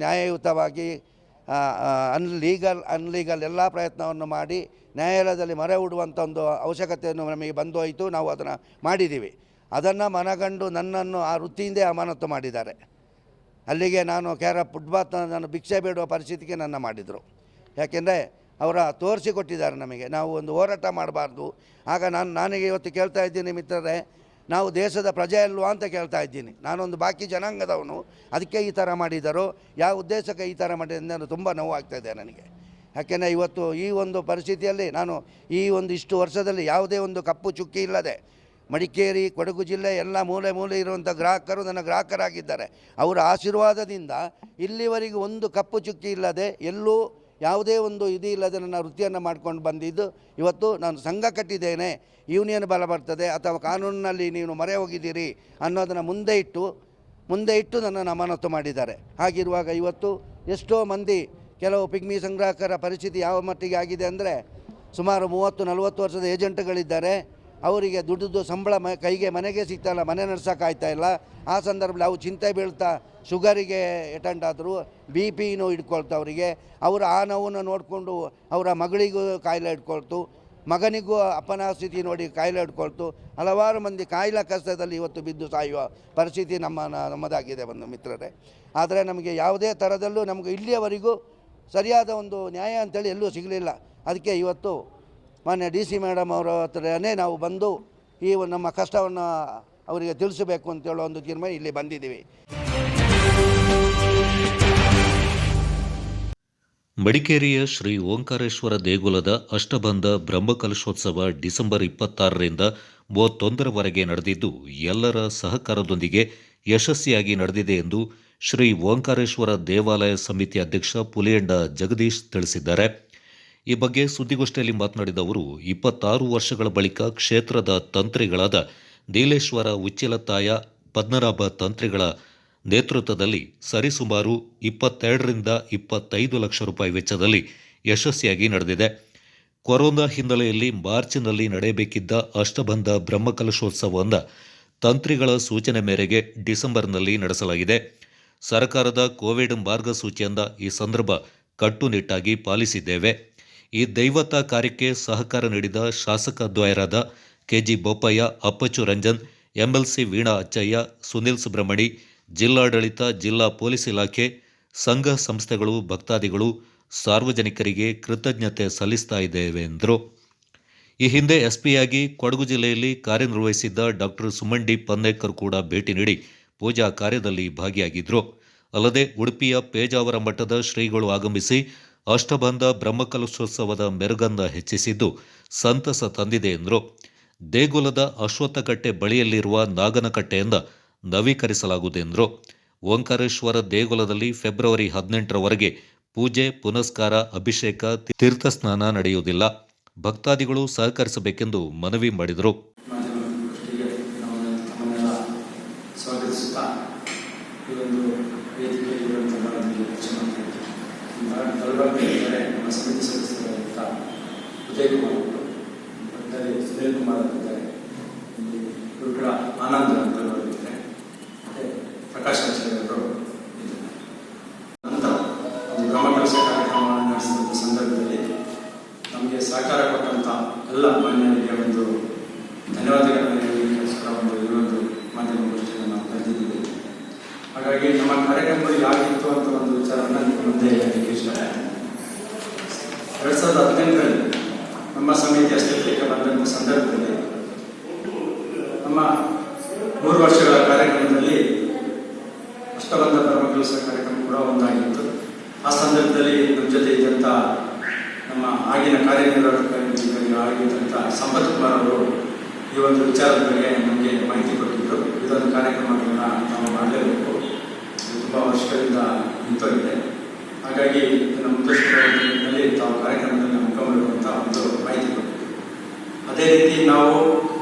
ನ್ಯಾಯಯುತವಾಗಿ ಅನ್ಲೀಗಲ್ ಎಲ್ಲ ಪ್ರಯತ್ನವನ್ನು ಮಾಡಿ ನ್ಯಾಯಾಲಯದಲ್ಲಿ ಮೊರೆ ಹೂಡುವಂಥ ಒಂದು ಅವಶ್ಯಕತೆಯನ್ನು ನಮಗೆ ಬಂದೋಯಿತು. ನಾವು ಅದನ್ನು ಮಾಡಿದ್ದೀವಿ. ಅದನ್ನು ಮನಗಂಡು ನನ್ನನ್ನು ಆ ವೃತ್ತಿಯಿಂದೇ ಅಮಾನತು ಮಾಡಿದ್ದಾರೆ. ಅಲ್ಲಿಗೆ ನಾನು ಫುಟ್ಪಾತ್ ನಾನು ಭಿಕ್ಷೆ ಬೇಡುವ ಪರಿಸ್ಥಿತಿಗೆ ನನ್ನ ಮಾಡಿದರು. ಯಾಕೆಂದರೆ ಅವರ ತೋರಿಸಿಕೊಟ್ಟಿದ್ದಾರೆ ನಮಗೆ, ನಾವು ಒಂದು ಹೋರಾಟ ಮಾಡಬಾರ್ದು. ಆಗ ನನಗೆ ಇವತ್ತು ಕೇಳ್ತಾ ಇದ್ದೀನಿ ಮಿತ್ರರೇ, ನಾವು ದೇಶದ ಪ್ರಜೆ ಅಲ್ವಾ ಅಂತ ಕೇಳ್ತಾ ಇದ್ದೀನಿ. ನಾನೊಂದು ಬಾಕಿ ಜನಾಂಗದವನು, ಅದಕ್ಕೆ ಈ ಥರ ಮಾಡಿದರು, ಯಾವ ಉದ್ದೇಶಕ್ಕೆ ಈ ಥರ ಮಾಡಿದ ತುಂಬ ನೋವಾಗ್ತಾಯಿದೆ ನನಗೆ. ಯಾಕೆಂದರೆ ಇವತ್ತು ಈ ಒಂದು ಪರಿಸ್ಥಿತಿಯಲ್ಲಿ ನಾನು ಇಷ್ಟು ವರ್ಷದಲ್ಲಿ ಯಾವುದೇ ಒಂದು ಕಪ್ಪು ಚುಕ್ಕಿ ಇಲ್ಲದೆ ಮಡಿಕೇರಿ, ಕೊಡಗು ಜಿಲ್ಲೆ ಎಲ್ಲ ಮೂಲೆ ಇರುವಂಥ ಗ್ರಾಹಕರು ನನ್ನ ಗ್ರಾಹಕರಾಗಿದ್ದಾರೆ. ಅವರ ಆಶೀರ್ವಾದದಿಂದ ಇಲ್ಲಿವರೆಗೆ ಒಂದು ಕಪ್ಪು ಚುಕ್ಕಿ ಇಲ್ಲದೆ, ಎಲ್ಲೂ ಯಾವುದೇ ಒಂದು ಇಲ್ಲದೆ ನನ್ನ ವೃತ್ತಿಯನ್ನು ಮಾಡ್ಕೊಂಡು ಬಂದಿದ್ದು. ಇವತ್ತು ನಾನು ಸಂಘ ಕಟ್ಟಿದ್ದೇನೆ, ಯೂನಿಯನ್ ಬಲ ಬರ್ತದೆ ಅಥವಾ ಕಾನೂನಿನಲ್ಲಿ ನೀವು ಮೊರೆ ಹೋಗಿದ್ದೀರಿ ಅನ್ನೋದನ್ನು ಮುಂದೆ ಇಟ್ಟು ನನ್ನನ್ನು ಅಮಾನತು ಮಾಡಿದ್ದಾರೆ. ಹಾಗಿರುವಾಗ ಇವತ್ತು ಎಷ್ಟೋ ಮಂದಿ ಕೆಲವು ಪಿಗ್ಮಿ ಸಂಗ್ರಾಹಕರ ಪರಿಸ್ಥಿತಿ ಯಾವ ಮಟ್ಟಿಗೆ ಆಗಿದೆ ಅಂದರೆ, ಸುಮಾರು 30-40 ವರ್ಷದ ಏಜೆಂಟ್ಗಳಿದ್ದಾರೆ. ಅವರಿಗೆ ದುಡ್ಡು ಸಂಬಳ ಮನೆಗೆ ಸಿಗ್ತಾಯಿಲ್ಲ, ಮನೆ ನಡೆಸೋಕ್ಕಾಗ್ತಾ ಇಲ್ಲ. ಆ ಸಂದರ್ಭದಲ್ಲಿ ಅವು ಚಿಂತೆ ಬೀಳ್ತಾ ಶುಗರಿಗೆ ಅಟೆಂಡ್ ಆದರು, BP ಹಿಡ್ಕೊಳ್ತು ಅವರಿಗೆ. ಅವರು ಆ ನೋವನ್ನು ನೋಡಿಕೊಂಡು ಅವರ ಮಗಳಿಗೂ ಕಾಯಿಲೆ ಹಿಡ್ಕೊಳ್ತು, ಮಗನಿಗೂ ಅಪ್ಪನ ಸ್ಥಿತಿ ನೋಡಿ ಕಾಯಿಲೆ ಹಿಡ್ಕೊಳ್ತು. ಹಲವಾರು ಮಂದಿ ಕಾಯಿಲೆ ಕಷ್ಟದಲ್ಲಿ ಇವತ್ತು ಬಿದ್ದು ಸಾಯುವ ಪರಿಸ್ಥಿತಿ ನಮ್ಮದಾಗಿದೆ ಬಂದು ಮಿತ್ರರೇ. ಆದರೆ ನಮಗೆ ಯಾವುದೇ ಥರದಲ್ಲೂ ನಮಗೆ ಇಲ್ಲಿಯವರೆಗೂ ಸರಿಯಾದ ಒಂದು ನ್ಯಾಯ ಅಂತೇಳಿ ಎಲ್ಲೂ ಸಿಗಲಿಲ್ಲ. ಅದಕ್ಕೆ ಇವತ್ತು ಮಾನ್ಯ DC ಮೇಡಮ್ ಅವರ ಹತ್ರನೇ ನಾವು ಬಂದು ಈ ನಮ್ಮ ಕಷ್ಟವನ್ನು ಅವರಿಗೆ ತಿಳಿಸಬೇಕು ಅಂತೇಳೋ ಒಂದು ತೀರ್ಮಾನ ಇಲ್ಲಿ ಬಂದಿದ್ದೀವಿ. ಮಡಿಕೇರಿಯ ಶ್ರೀ ಓಂಕಾರೇಶ್ವರ ದೇಗುಲದ ಅಷ್ಟಬಂಧ ಬ್ರಹ್ಮಕಲಶೋತ್ಸವ ಡಿಸೆಂಬರ್ 26ರಿಂದ 31ರವರೆಗೆ ನಡೆದಿದ್ದು ಎಲ್ಲರ ಸಹಕಾರದೊಂದಿಗೆ ಯಶಸ್ವಿಯಾಗಿ ನಡೆದಿದೆ ಎಂದು ಶ್ರೀ ಓಂಕಾರೇಶ್ವರ ದೇವಾಲಯ ಸಮಿತಿ ಅಧ್ಯಕ್ಷ ಪುಲಿಯಂಡ ಜಗದೀಶ್ ತಿಳಿಸಿದ್ದಾರೆ. ಈ ಬಗ್ಗೆ ಸುದ್ದಿಗೋಷ್ಠಿಯಲ್ಲಿ ಮಾತನಾಡಿದ ಅವರು 26 ವರ್ಷಗಳ ಬಳಿಕ ಕ್ಷೇತ್ರದ ತಂತ್ರಿಗಳಾದ ನೀಲೇಶ್ವರ ಉಚ್ಚಿಲತಾಯ ಪದ್ಮನಾಭ ತಂತ್ರಿಗಳ ನೇತೃತ್ವದಲ್ಲಿ ಸರಿಸುಮಾರು 22ರಿಂದ 25 ಲಕ್ಷ ರೂಪಾಯಿ ವೆಚ್ಚದಲ್ಲಿ ಯಶಸ್ವಿಯಾಗಿ ನಡೆದಿದೆ. ಕೊರೋನಾ ಹಿನ್ನೆಲೆಯಲ್ಲಿ ಮಾರ್ಚ್ನಲ್ಲಿ ನಡೆಯಬೇಕಿದ್ದ ಅಷ್ಟಬಂಧ ಬ್ರಹ್ಮಕಲಶೋತ್ಸವವನ್ನು ತಂತ್ರಿಗಳ ಸೂಚನೆ ಮೇರೆಗೆ ಡಿಸೆಂಬರ್ನಲ್ಲಿ ನಡೆಸಲಾಗಿದೆ. ಸರ್ಕಾರದ ಕೋವಿಡ್ ಮಾರ್ಗಸೂಚಿಯಿಂದ ಈ ಸಂದರ್ಭ ಕಟ್ಟುನಿಟ್ಟಾಗಿ ಪಾಲಿಸಿದ್ದೇವೆ. ಈ ದೈವತ ಕಾರ್ಯಕ್ಕೆ ಸಹಕಾರ ನೀಡಿದ ಶಾಸಕದ್ವಯರಾದ ಕೆಜಿ ಬೋಪಯ್ಯ, ಅಪ್ಪಚ್ಚು ರಂಜನ್, ಎಂಎಲ್ಸಿ ವೀಣಾ ಅಚ್ಚಯ್ಯ, ಸುನಿಲ್ ಸುಬ್ರಹ್ಮಣಿ, ಜಿಲ್ಲಾಡಳಿತ, ಜಿಲ್ಲಾ ಪೊಲೀಸ್ ಇಲಾಖೆ, ಸಂಘ ಸಂಸ್ಥೆಗಳು, ಭಕ್ತಾದಿಗಳು, ಸಾರ್ವಜನಿಕರಿಗೆ ಕೃತಜ್ಞತೆ ಸಲ್ಲಿಸ್ತಾ ಇದ್ದೇವೆ ಎಂದರು. ಈ ಹಿಂದೆ ಎಸ್ಪಿಯಾಗಿ ಕೊಡಗು ಜಿಲ್ಲೆಯಲ್ಲಿ ಕಾರ್ಯನಿರ್ವಹಿಸಿದ್ದ ಡಾಕ್ಟರ್ ಸುಮಂಡಿ ಪನ್ನೇಕರ್ ಕೂಡ ಭೇಟಿ ನೀಡಿ ಪೂಜಾ ಕಾರ್ಯದಲ್ಲಿ ಭಾಗಿಯಾಗಿದ್ದರು. ಅಲ್ಲದೆ ಉಡುಪಿಯ ಪೇಜಾವರ ಮಠದ ಶ್ರೀಗಳು ಆಗಮಿಸಿ ಅಷ್ಟಬಂಧ ಬ್ರಹ್ಮಕಲಶೋತ್ಸವದ ಮೆರುಗನ್ನು ಹೆಚ್ಚಿಸಿದ್ದು ಸಂತಸ ತಂದಿದೆ ಎಂದರು. ದೇಗುಲದ ಅಶ್ವತ್ಥಕಟ್ಟೆ ಬಳಿಯಲ್ಲಿರುವ ನಾಗನಕಟ್ಟೆಯಿಂದ ನವೀಕರಿಸಲಾಗುವುದು ಎಂದರು. ಓಂಕಾರೇಶ್ವರ ದೇಗುಲದಲ್ಲಿ ಫೆಬ್ರವರಿ 18ರವರೆಗೆ ಪೂಜೆ, ಪುನಸ್ಕಾರ, ಅಭಿಷೇಕ, ತೀರ್ಥಸ್ನಾನ ನಡೆಯುವುದಿಲ್ಲ. ಭಕ್ತಾದಿಗಳು ಸಹಕರಿಸಬೇಕೆಂದು ಮನವಿ ಮಾಡಿದರು. ಸ್ವಾಗತಿಸುತ್ತಾ ಈ ಒಂದು ವೇದಿಕೆಯಲ್ಲಿರುವಂತಹ ನಮ್ಮ ಸಮಿತಿ ಸದಸ್ಯರಾದಂಥ ಉದಯ್ ಕುಮಾರ್ ಅವರು, ಪಕ್ಕದಲ್ಲಿ ಸುನೀಲ್ ಕುಮಾರ್ ಅಂತಿದ್ದಾರೆ, ಇಲ್ಲಿ ಗುರುಗಳ ಆನಂದ್ ಅಂತ ಅವರಿದ್ದಾರೆ, ಮತ್ತು ಪ್ರಕಾಶ್ ಆಚಾರ್ಯ ಅವರು ಇದ್ದಾರೆ. ನಂತರ ಒಂದು ಬ್ರಹ್ಮಕಲಶ ಕಾರ್ಯಕ್ರಮವನ್ನು ನಡೆಸಿದಂಥ ಸಂದರ್ಭದಲ್ಲಿ ನಮಗೆ ಸಹಕಾರ ಕೊಟ್ಟಂಥ ಎಲ್ಲ ಮಾನ್ಯರಿಗೆ ಒಂದು ಧನ್ಯವಾದಗಳನ್ನು ಹೇಳಲಿಕ್ಕೋಸ್ಕರ ಈ ಒಂದು ಮಾಧ್ಯಮಗೋಷ್ಠಿಯನ್ನು ನಾವು ಕರೆದಿದ್ದೀವಿ. ಹಾಗಾಗಿ ನಮ್ಮ ಕಾರ್ಯಕ್ರಮಗಳು ಯಾಕಿತ್ತು ಅಂತ ಒಂದು ವಿಚಾರವನ್ನು ನಿಮ್ಮ ಮುಂದೆ ಹೇಳಲಿಕ್ಕೆ ಇಷ್ಟಪಡ್ತೀನಿ. 2018ರಲ್ಲಿ ನಮ್ಮ ಸಮಿತಿ ಅಸ್ತಿತ್ವಕ್ಕೆ ಬಂದಂಥ ಸಂದರ್ಭದಲ್ಲಿ ನಮ್ಮ 3 ವರ್ಷಗಳ ಕಾರ್ಯಕ್ರಮದಲ್ಲಿ ಅಷ್ಟಬಂಧ ಬ್ರಹ್ಮಕಲಶ ಕಾರ್ಯಕ್ರಮ ಕೂಡ ಒಂದಾಗಿತ್ತು. ಆ ಸಂದರ್ಭದಲ್ಲಿ ನಮ್ಮ ಜೊತೆ ಇದ್ದಂಥ ನಮ್ಮ ಆಗಿನ ಕಾರ್ಯನಿರ್ವಾಹಕ ಆಗಿದ್ದಂಥ ಸಂಪತ್ ಕುಮಾರ್ ಅವರು ಈ ಒಂದು ವಿಚಾರದ ಬಗ್ಗೆ ನಮಗೆ ಮಾಹಿತಿ ಕೊಟ್ಟಿದ್ದರು. ಇದೊಂದು ಕಾರ್ಯಕ್ರಮಗಳನ್ನು ನಾವು ಮಾಡಲೇಬೇಕು, ತುಂಬ ವರ್ಷಗಳಿಂದ ನಿಂತೋಗಿದೆ, ಹಾಗಾಗಿ ಇದನ್ನು ಮುಂದುವರಿಸುವ ನಿಟ್ಟಿನಲ್ಲಿ ತಾವು ಕಾರ್ಯಕ್ರಮದಲ್ಲಿ ಹಮ್ಮಿಕೊಳ್ಳುವಂಥ ಒಂದು ಮಾಹಿತಿ ಕೊಟ್ಟಿದ್ದರು. ಅದೇ ರೀತಿ ನಾವು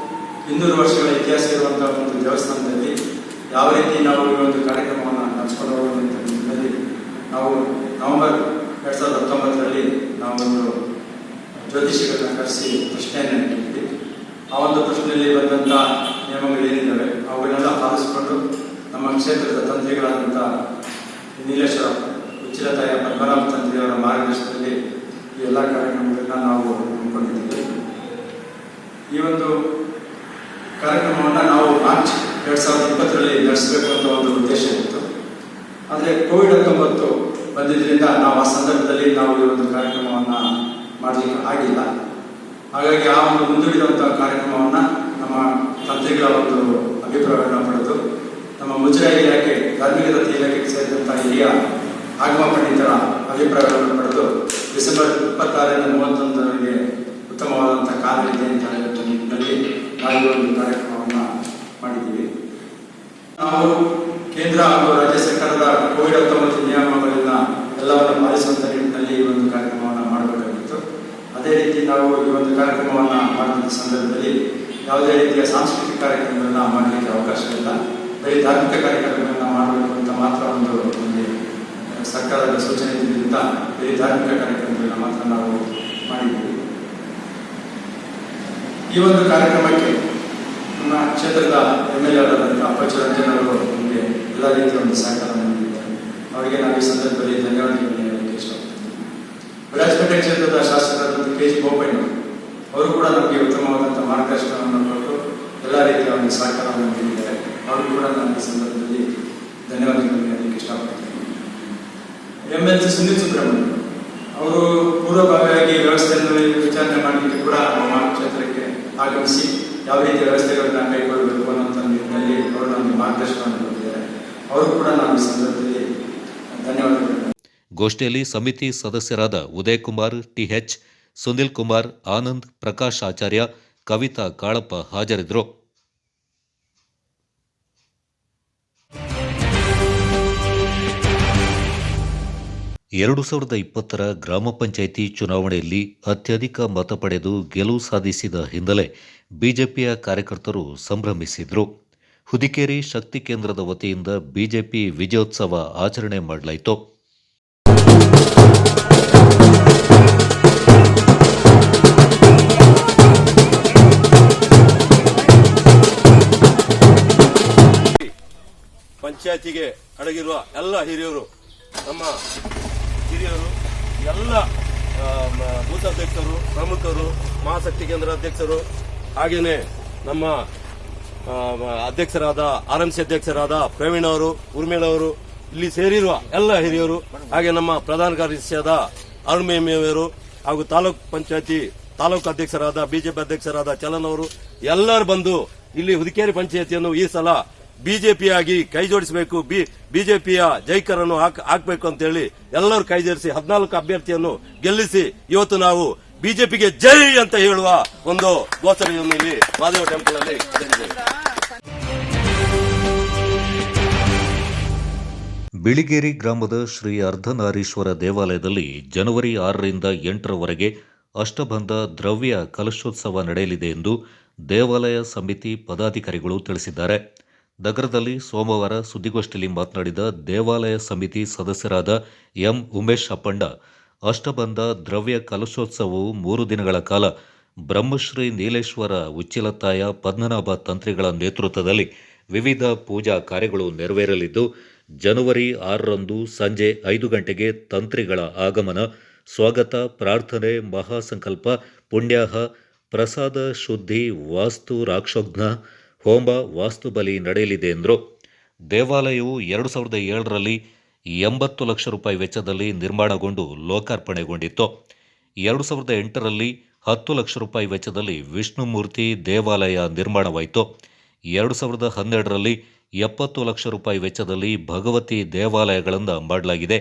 200 ವರ್ಷಗಳ ಇತಿಹಾಸ ಇರುವಂಥ ಒಂದು ದೇವಸ್ಥಾನದಲ್ಲಿ ಯಾವ ರೀತಿ ನಾವು ಈ ಒಂದು ಕಾರ್ಯಕ್ರಮವನ್ನು ನಡೆಸ್ಕೊಂಡು ಹೋಗುವಂಥ ನಿಟ್ಟಿನಲ್ಲಿ ನಾವು ನವೆಂಬರ್ 2019ರಲ್ಲಿ ನಾವು ಒಂದು ಜ್ಯೋತಿಷಿಗಳನ್ನ ಕರೆಸಿ ಪ್ರಶ್ನೆಯನ್ನು ಇಟ್ಟಿದ್ವಿ. ಆ ಒಂದು ಪ್ರಶ್ನೆಯಲ್ಲಿ ಬಂದಂಥ ನಿಯಮಗಳೇನಿದ್ದಾವೆ ಅವುಗಳನ್ನೆಲ್ಲ ಪಾಲಿಸಿಕೊಂಡು ನಮ್ಮ ಕ್ಷೇತ್ರದ ತಂತ್ರಿಗಳಾದಂಥ ನೀಲೇಶ್ವರ ಉಚ್ಚಿಲತಾಯ ಪದ್ಮನಾಭ ತಂತ್ರಿಯವರ ಮಾರ್ಗದರ್ಶನದಲ್ಲಿ ಈ ಎಲ್ಲ ಕಾರ್ಯಕ್ರಮಗಳನ್ನ ನಾವು ಹಮ್ಮಿಕೊಂಡಿದ್ದೀವಿ. ಈ ಒಂದು ಕಾರ್ಯಕ್ರಮವನ್ನು ನಾವು ಮಾರ್ಚ್ 2020ರಲ್ಲಿ ನಡೆಸಬೇಕು ಅಂತ ಒಂದು ಉದ್ದೇಶ ಇತ್ತು. ಆದರೆ ಕೋವಿಡ್-19 ಬಂದಿದ್ದರಿಂದ ನಾವು ಆ ಸಂದರ್ಭದಲ್ಲಿ ನಾವು ಈ ಒಂದು ಕಾರ್ಯಕ್ರಮವನ್ನು ಮಾಡಲಿಕ್ಕೆ ಆಗಿಲ್ಲ. ಹಾಗಾಗಿ ಆ ಒಂದು ಮುಂದೂಡಿದಂಥ ಕಾರ್ಯಕ್ರಮವನ್ನು ನಮ್ಮ ತಂತ್ರಿಗಳ ಒಂದು ಅಭಿಪ್ರಾಯವನ್ನು ಪಡೆದು ನಮ್ಮ ಮುಜರಾಯಿ ಇಲಾಖೆ, ಧಾರ್ಮಿಕ ದತ್ತಿ ಇಲಾಖೆಗೆ ಸೇರಿದಂಥ ಹಿರಿಯ ಆಗಮ ಪಂಡಿತರ ಅಭಿಪ್ರಾಯಗಳನ್ನು ಪಡೆದು ಡಿಸೆಂಬರ್ 26ರಿಂದ 31ರವರೆಗೆ ಉತ್ತಮವಾದಂಥ ಕಾಲ ಇದೆ ಅಂತ ಹೇಳುವ ನಿಟ್ಟಿನಲ್ಲಿ ನಾವು ಒಂದು ಕಾರ್ಯಕ್ರಮವನ್ನು ಮಾಡಿದ್ದೀವಿ. ನಾವು ಕೇಂದ್ರ ಹಾಗೂ ರಾಜ್ಯ ಸರ್ಕಾರದ ಕೋವಿಡ್-19 ನಿಯಮಗಳನ್ನ ಎಲ್ಲವನ್ನು ಪಾಲಿಸುವಂಥ ನಿಟ್ಟಿನಲ್ಲಿ ಈ ಒಂದು ಕಾರ್ಯಕ್ರಮವನ್ನು ಮಾಡಬೇಕಾಗಿತ್ತು. ಅದೇ ರೀತಿ ನಾವು ಈ ಒಂದು ಕಾರ್ಯಕ್ರಮವನ್ನು ಮಾಡುವಂಥ ಸಂದರ್ಭದಲ್ಲಿ ಯಾವುದೇ ರೀತಿಯ ಸಾಂಸ್ಕೃತಿಕ ಕಾರ್ಯಕ್ರಮಗಳನ್ನ ಮಾಡಲಿಕ್ಕೆ ಅವಕಾಶ ಇಲ್ಲ. ಬರೀ ಧಾರ್ಮಿಕ ಕಾರ್ಯಕ್ರಮಗಳನ್ನ ಮಾಡಬೇಕು ಅಂತ ಮಾತ್ರ ಒಂದು ಸರ್ಕಾರದ ಸೂಚನೆ ಇದ್ದಿದ್ದರಿಂದ ಬರೀ ಧಾರ್ಮಿಕ ಕಾರ್ಯಕ್ರಮಗಳನ್ನ ಮಾತ್ರ ನಾವು ಮಾಡಿದ್ದೀವಿ. ಈ ಒಂದು ಕಾರ್ಯಕ್ರಮಕ್ಕೆ ನಮ್ಮ ಕ್ಷೇತ್ರದ MLA ಆದಂಥ ಅಪ್ಪಚ್ಚು ರಂಜನ್ ಅವರು ನಮಗೆ ಎಲ್ಲ ರೀತಿಯ ಒಂದು ಸಹಕಾರ ನೀಡಿದ್ದಾರೆ. ಅವರಿಗೆ ನಾವು ಈ ಸಂದರ್ಭದಲ್ಲಿ ಧನ್ಯವಾದಗಳನ್ನು ಹೇಳಲಿಕ್ಕೆ ಇಷ್ಟಪಡ್ತೀನಿ. ವಿರಾಜಪೇಟೆ ಕ್ಷೇತ್ರದ ಶಾಸಕರಾದಂಥ KG ಬೋಪಯ್ಯ ಅವರು ಕೂಡ ನಮಗೆ ಉತ್ತಮವಾದಂಥ ಮಾರ್ಗದರ್ಶನವನ್ನು ಕೊಟ್ಟು ಎಲ್ಲ ರೀತಿಯ ಒಂದು ಸಹಕಾರವನ್ನು ನೀಡಿದ್ದಾರೆ. ಅವರು ಕೂಡ ನಾನು ಈ ಸಂದರ್ಭದಲ್ಲಿ ಧನ್ಯವಾದಗಳನ್ನು ಹೇಳಲಿಕ್ಕೆ ಇಷ್ಟಪಡ್ತೀನಿ. MLC ಸುನಿಲ್ ಸುಬ್ರಹ್ಮಣ್ಯ ಅವರು ಪೂರ್ವಭಾವಿಯಾಗಿ ವ್ಯವಸ್ಥೆಯನ್ನು ವಿಚಾರಣೆ ಮಾಡಲಿಕ್ಕೆ ಕೂಡ ನಮ್ಮ ಕ್ಷೇತ್ರಕ್ಕೆ ಆಗಮಿಸಿ ಯಾವ ರೀತಿಯ ವ್ಯವಸ್ಥೆಗಳನ್ನ ಕೈಗೊಳ್ಳಬೇಕು ಅನ್ನೋಂಥ ನಿಟ್ಟಿನಲ್ಲಿ ಅವರು ನಮಗೆ ಮಾರ್ಗದರ್ಶನವನ್ನು ಕೊಟ್ಟಿದ್ದಾರೆ. ಅವರು ಕೂಡ ನಾನು ಈ ಸಂದರ್ಭದಲ್ಲಿ ಧನ್ಯವಾದಗಳು. ಗೋಷ್ಠಿಯಲ್ಲಿ ಸಮಿತಿ ಸದಸ್ಯರಾದ ಉದಯ್ ಕುಮಾರ್ ಟಿಎಚ್, ಸುನಿಲ್ ಕುಮಾರ್, ಆನಂದ್, ಪ್ರಕಾಶ್ ಆಚಾರ್ಯ, ಕವಿತಾ ಕಾಳಪ್ಪ ಹಾಜರಿದ್ದರು. ಎರಡು 2020 ಗ್ರಾಮ ಪಂಚಾಯಿತಿ ಚುನಾವಣೆಯಲ್ಲಿ ಅತ್ಯಧಿಕ ಮತ ಪಡೆದು ಗೆಲುವು ಸಾಧಿಸಿದ ಹಿನ್ನೆಲೆ ಬಿಜೆಪಿಯ ಕಾರ್ಯಕರ್ತರು ಸಂಭ್ರಮಿಸಿದರು. ಹುದಿಕೇರಿ ಶಕ್ತಿ ಕೇಂದ್ರದ ವತಿಯಿಂದ ಬಿಜೆಪಿ ವಿಜಯೋತ್ಸವ ಆಚರಣೆ ಮಾಡಲಾಯಿತು. ಪಂಚಾಯತಿಗೆ ಅಡಗಿರುವ ಎಲ್ಲ ಹಿರಿಯರು, ನಮ್ಮ ಹಿರಿಯರು, ಎಲ್ಲ ಬೂತಾಧ್ಯಕ್ಷರು, ಪ್ರಮುಖರು, ಮಹಾಶಕ್ತಿ ಕೇಂದ್ರ ಅಧ್ಯಕ್ಷರು, ಹಾಗೇನೆ ನಮ್ಮ ಅಧ್ಯಕ್ಷರಾದ ಆರ್ಎಂಸಿ ಅಧ್ಯಕ್ಷರಾದ ಪ್ರವೀಣ್ ಅವರು, ಉರ್ಮಿಳವರು, ಇಲ್ಲಿ ಸೇರಿರುವ ಎಲ್ಲ ಹಿರಿಯರು, ಹಾಗೆ ನಮ್ಮ ಪ್ರಧಾನ ಕಾರ್ಯದರ್ಶಿಯಾದ ಅರುಣ್ ಮೇಮಿಯವರು ಹಾಗೂ ತಾಲೂಕ್ ಪಂಚಾಯತಿ ತಾಲೂಕು ಅಧ್ಯಕ್ಷರಾದ ಬಿಜೆಪಿ ಅಧ್ಯಕ್ಷರಾದ ಚಲನ್ ಅವರು ಎಲ್ಲರೂ ಬಂದು ಇಲ್ಲಿ ಹುದಿಕೇರಿ ಪಂಚಾಯತಿಯನ್ನು ಈ ಸಲ ಬಿಜೆಪಿಯಾಗಿ ಕೈ ಜೋಡಿಸಬೇಕು, ಬಿಜೆಪಿಯ ಜೈಕರನ್ನು ಹಾಕಬೇಕು ಅಂತ ಹೇಳಿ ಎಲ್ಲರೂ ಕೈ ಜೋಡಿಸಿ 14 ಅಭ್ಯರ್ಥಿಯನ್ನು ಗೆಲ್ಲಿಸಿ ಇವತ್ತು ನಾವು ಬಿಜೆಪಿಗೆ ಜೈ ಅಂತ ಹೇಳುವ ಒಂದು ಘೋಷಣೆಯನ್ನು ಇಲ್ಲಿ ಮಹಾದೇವ ಟೆಂಪಲ್ ಅಲ್ಲಿ ಮಾಡಿದ್ದೇವೆ. ಬಿಳಿಗೇರಿ ಗ್ರಾಮದ ಶ್ರೀ ಅರ್ಧನಾರೀಶ್ವರ ದೇವಾಲಯದಲ್ಲಿ ಜನವರಿ 6ರಿಂದ 8ರವರೆಗೆ ಅಷ್ಟಬಂಧ ದ್ರವ್ಯ ಕಲಶೋತ್ಸವ ನಡೆಯಲಿದೆ ಎಂದು ದೇವಾಲಯ ಸಮಿತಿ ಪದಾಧಿಕಾರಿಗಳು ತಿಳಿಸಿದ್ದಾರೆ. ನಗರದಲ್ಲಿ ಸೋಮವಾರ ಸುದ್ದಿಗೋಷ್ಠಿಯಲ್ಲಿ ಮಾತನಾಡಿದ ದೇವಾಲಯ ಸಮಿತಿ ಸದಸ್ಯರಾದ ಎಂ ಉಮೇಶ್ ಅಪ್ಪಂಡ, ಅಷ್ಟಬಂಧ ದ್ರವ್ಯ ಕಲಶೋತ್ಸವವು 3 ದಿನಗಳ ಕಾಲ ಬ್ರಹ್ಮಶ್ರೀ ನೀಲೇಶ್ವರ ಉಚ್ಚಿಲತ್ತಾಯ ಪದ್ಮನಾಭ ತಂತ್ರಿಗಳ ನೇತೃತ್ವದಲ್ಲಿ ವಿವಿಧ ಪೂಜಾ ಕಾರ್ಯಗಳು ನೆರವೇರಲಿದ್ದು, ಜನವರಿ 6ರಂದು ಸಂಜೆ 5 ಗಂಟೆಗೆ ತಂತ್ರಿಗಳ ಆಗಮನ, ಸ್ವಾಗತ, ಪ್ರಾರ್ಥನೆ, ಮಹಾಸಂಕಲ್ಪ, ಪುಣ್ಯಾಹ, ಪ್ರಸಾದ ಶುದ್ಧಿ, ವಾಸ್ತು ರಾಕ್ಷೋಘ್ನ, ಹೋಮ, ವಾಸ್ತುಬಲಿ ನಡೆಯಲಿದೆ ಎಂದರು. ದೇವಾಲಯವು 2007ರಲ್ಲಿ 80 ಲಕ್ಷ ರೂಪಾಯಿ ವೆಚ್ಚದಲ್ಲಿ ನಿರ್ಮಾಣಗೊಂಡು ಲೋಕಾರ್ಪಣೆಗೊಂಡಿತ್ತು. 2008ರಲ್ಲಿ 10 ಲಕ್ಷ ರೂಪಾಯಿ ವೆಚ್ಚದಲ್ಲಿ ವಿಷ್ಣುಮೂರ್ತಿ ದೇವಾಲಯ ನಿರ್ಮಾಣವಾಯಿತು. 2012ರಲ್ಲಿ 70 ಲಕ್ಷ ರೂಪಾಯಿ ವೆಚ್ಚದಲ್ಲಿ ಭಗವತಿ ದೇವಾಲಯಗಳನ್ನು ಮಾಡಲಾಗಿದೆ.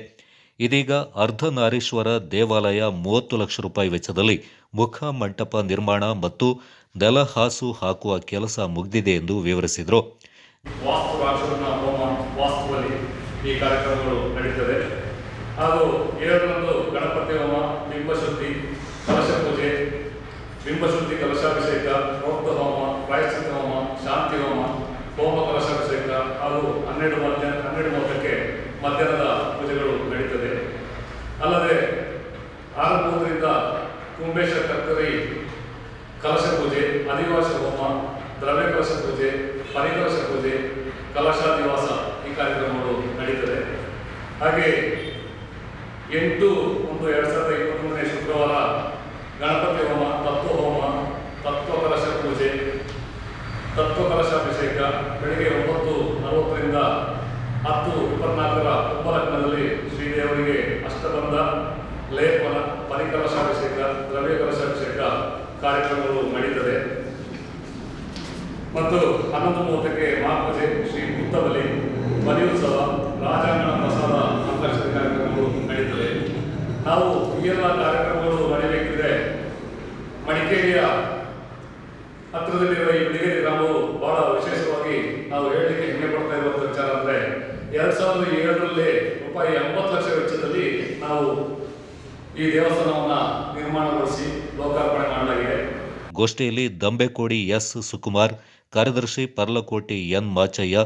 ಇದೀಗ ಅರ್ಧನಾರೀಶ್ವರ ದೇವಾಲಯ 30 ಲಕ್ಷ ರೂಪಾಯಿ ವೆಚ್ಚದಲ್ಲಿ ಮುಖ ಮಂಟಪ ನಿರ್ಮಾಣ ಮತ್ತು ನೆಲಹಾಸು ಹಾಕುವ ಕೆಲಸ ಮುಗಿದಿದೆ ಎಂದು ವಿವರಿಸಿದರು. ವಾಸ್ತು ರಾಕ್ಷೋಘ್ನ ಹೋಮ, ವಾಸ್ತುಬಲಿ ಈ ಕಾರ್ಯಕ್ರಮಗಳು ನಡೀತದೆ. ಹಾಗೂ 7ರಂದು ಗಣಪತಿ ಹೋಮ, ಬಿಂಬಶುದ್ಧಿ, ಕಲಶ ಪೂಜೆ, ಬಿಂಬಶುದ್ಧಿ ಕಲಶಾಭಿಷೇಕ, ಪ್ರೋಕ್ತ ಹೋಮ, ಪ್ರಾಯಶ್ಚಿತ್ತ ಹೋಮ, ಶಾಂತಿ ಹೋಮ, ಹೋಮ ಕಲಶಾಭಿಷೇಕ ಹಾಗೂ 12:30ಕ್ಕೆ ಮಧ್ಯಾಹ್ನದ ಪೂಜೆಗಳು ನಡೀತದೆ. ಅಲ್ಲದೆ 6:30ರಿಂದ ಕುಂಬೇಶ ಕರ್ತರಿ ಕಲಶ ಪೂಜೆ, ಅಧಿವಾಸ ಹೋಮ, ದ್ರವ್ಯ ಕಲಶ ಪೂಜೆ, ಪರಿಕಲಶ ಪೂಜೆ, ಕಲಶಾಧಿವಾಸ ಈ ಕಾರ್ಯಕ್ರಮಗಳು ನಡೀತದೆ. ಹಾಗೆ 8/1/2023 ಶುಕ್ರವಾರ ಗಣಪತಿ ಹೋಮ, ತತ್ವ ಹೋಮ, ತತ್ವ ಕಲಶ ಪೂಜೆ, ತತ್ವ ಕಲಶಾಭಿಷೇಕ ಬೆಳಿಗ್ಗೆ 9:40ರಿಂದ 10:24 ಉಪಲಗ್ನದಲ್ಲಿ ಶ್ರೀದೇವರಿಗೆ ಅಷ್ಟಬಂಧ, ಲೇಪನ, ಪರಿಕಲಶಾಭಿಷೇಕ, ದ್ರವ್ಯ ಕಲಶಾಭಿಷೇಕ ಕಾರ್ಯಕ್ರಮಗಳು ನಡೀತದೆ. ಮತ್ತು 11:30ಕ್ಕೆ ಮಹಾಪೂಜೆ, ಶ್ರೀ ಮುಕ್ತಬಲಿ, ಬಲಿಯುತ್ಸವ, ರಾಜಾಂಗಣ ಪ್ರಸಾದ ಆಕರ್ಷಕ ಕಾರ್ಯಕ್ರಮಗಳು ನಡೀತದೆ. ನಾವು ಈ ಎಲ್ಲ ಕಾರ್ಯಕ್ರಮಗಳು ನಡೀಬೇಕಿದ್ರೆ ಮಡಿಕೇರಿಯ ಹತ್ತಿರದಲ್ಲಿರುವ ಈ ಬಿಳಿಗೇರಿ ಗ್ರಾಮವು ಬಹಳ ವಿಶೇಷವಾಗಿ ನಾವು ಹೇಳಲಿಕ್ಕೆ ಹೆಮ್ಮೆ ಪಡ್ತಾ ಇರುವಂಥ ವಿಚಾರ ಅಂದರೆ 2007ರಲ್ಲಿ ರೂಪಾಯಿ 80 ಲಕ್ಷ ವೆಚ್ಚದಲ್ಲಿ ನಾವು ಈ ದೇವಸ್ಥಾನವನ್ನು ನಿರ್ಮಾಣಗೊಳಿಸಿ ಲೋಕಾರ್ಪಣೆ ಮಾಡಲಾಗಿದೆ. ಗೋಷ್ಠಿಯಲ್ಲಿ ದಂಬೆಕೋಡಿ ಎಸ್ ಸುಕುಮಾರ್, ಕಾರ್ಯದರ್ಶಿ ಪರ್ಲಕೋಟಿ ಎನ್ ಮಾಚಯ್ಯ,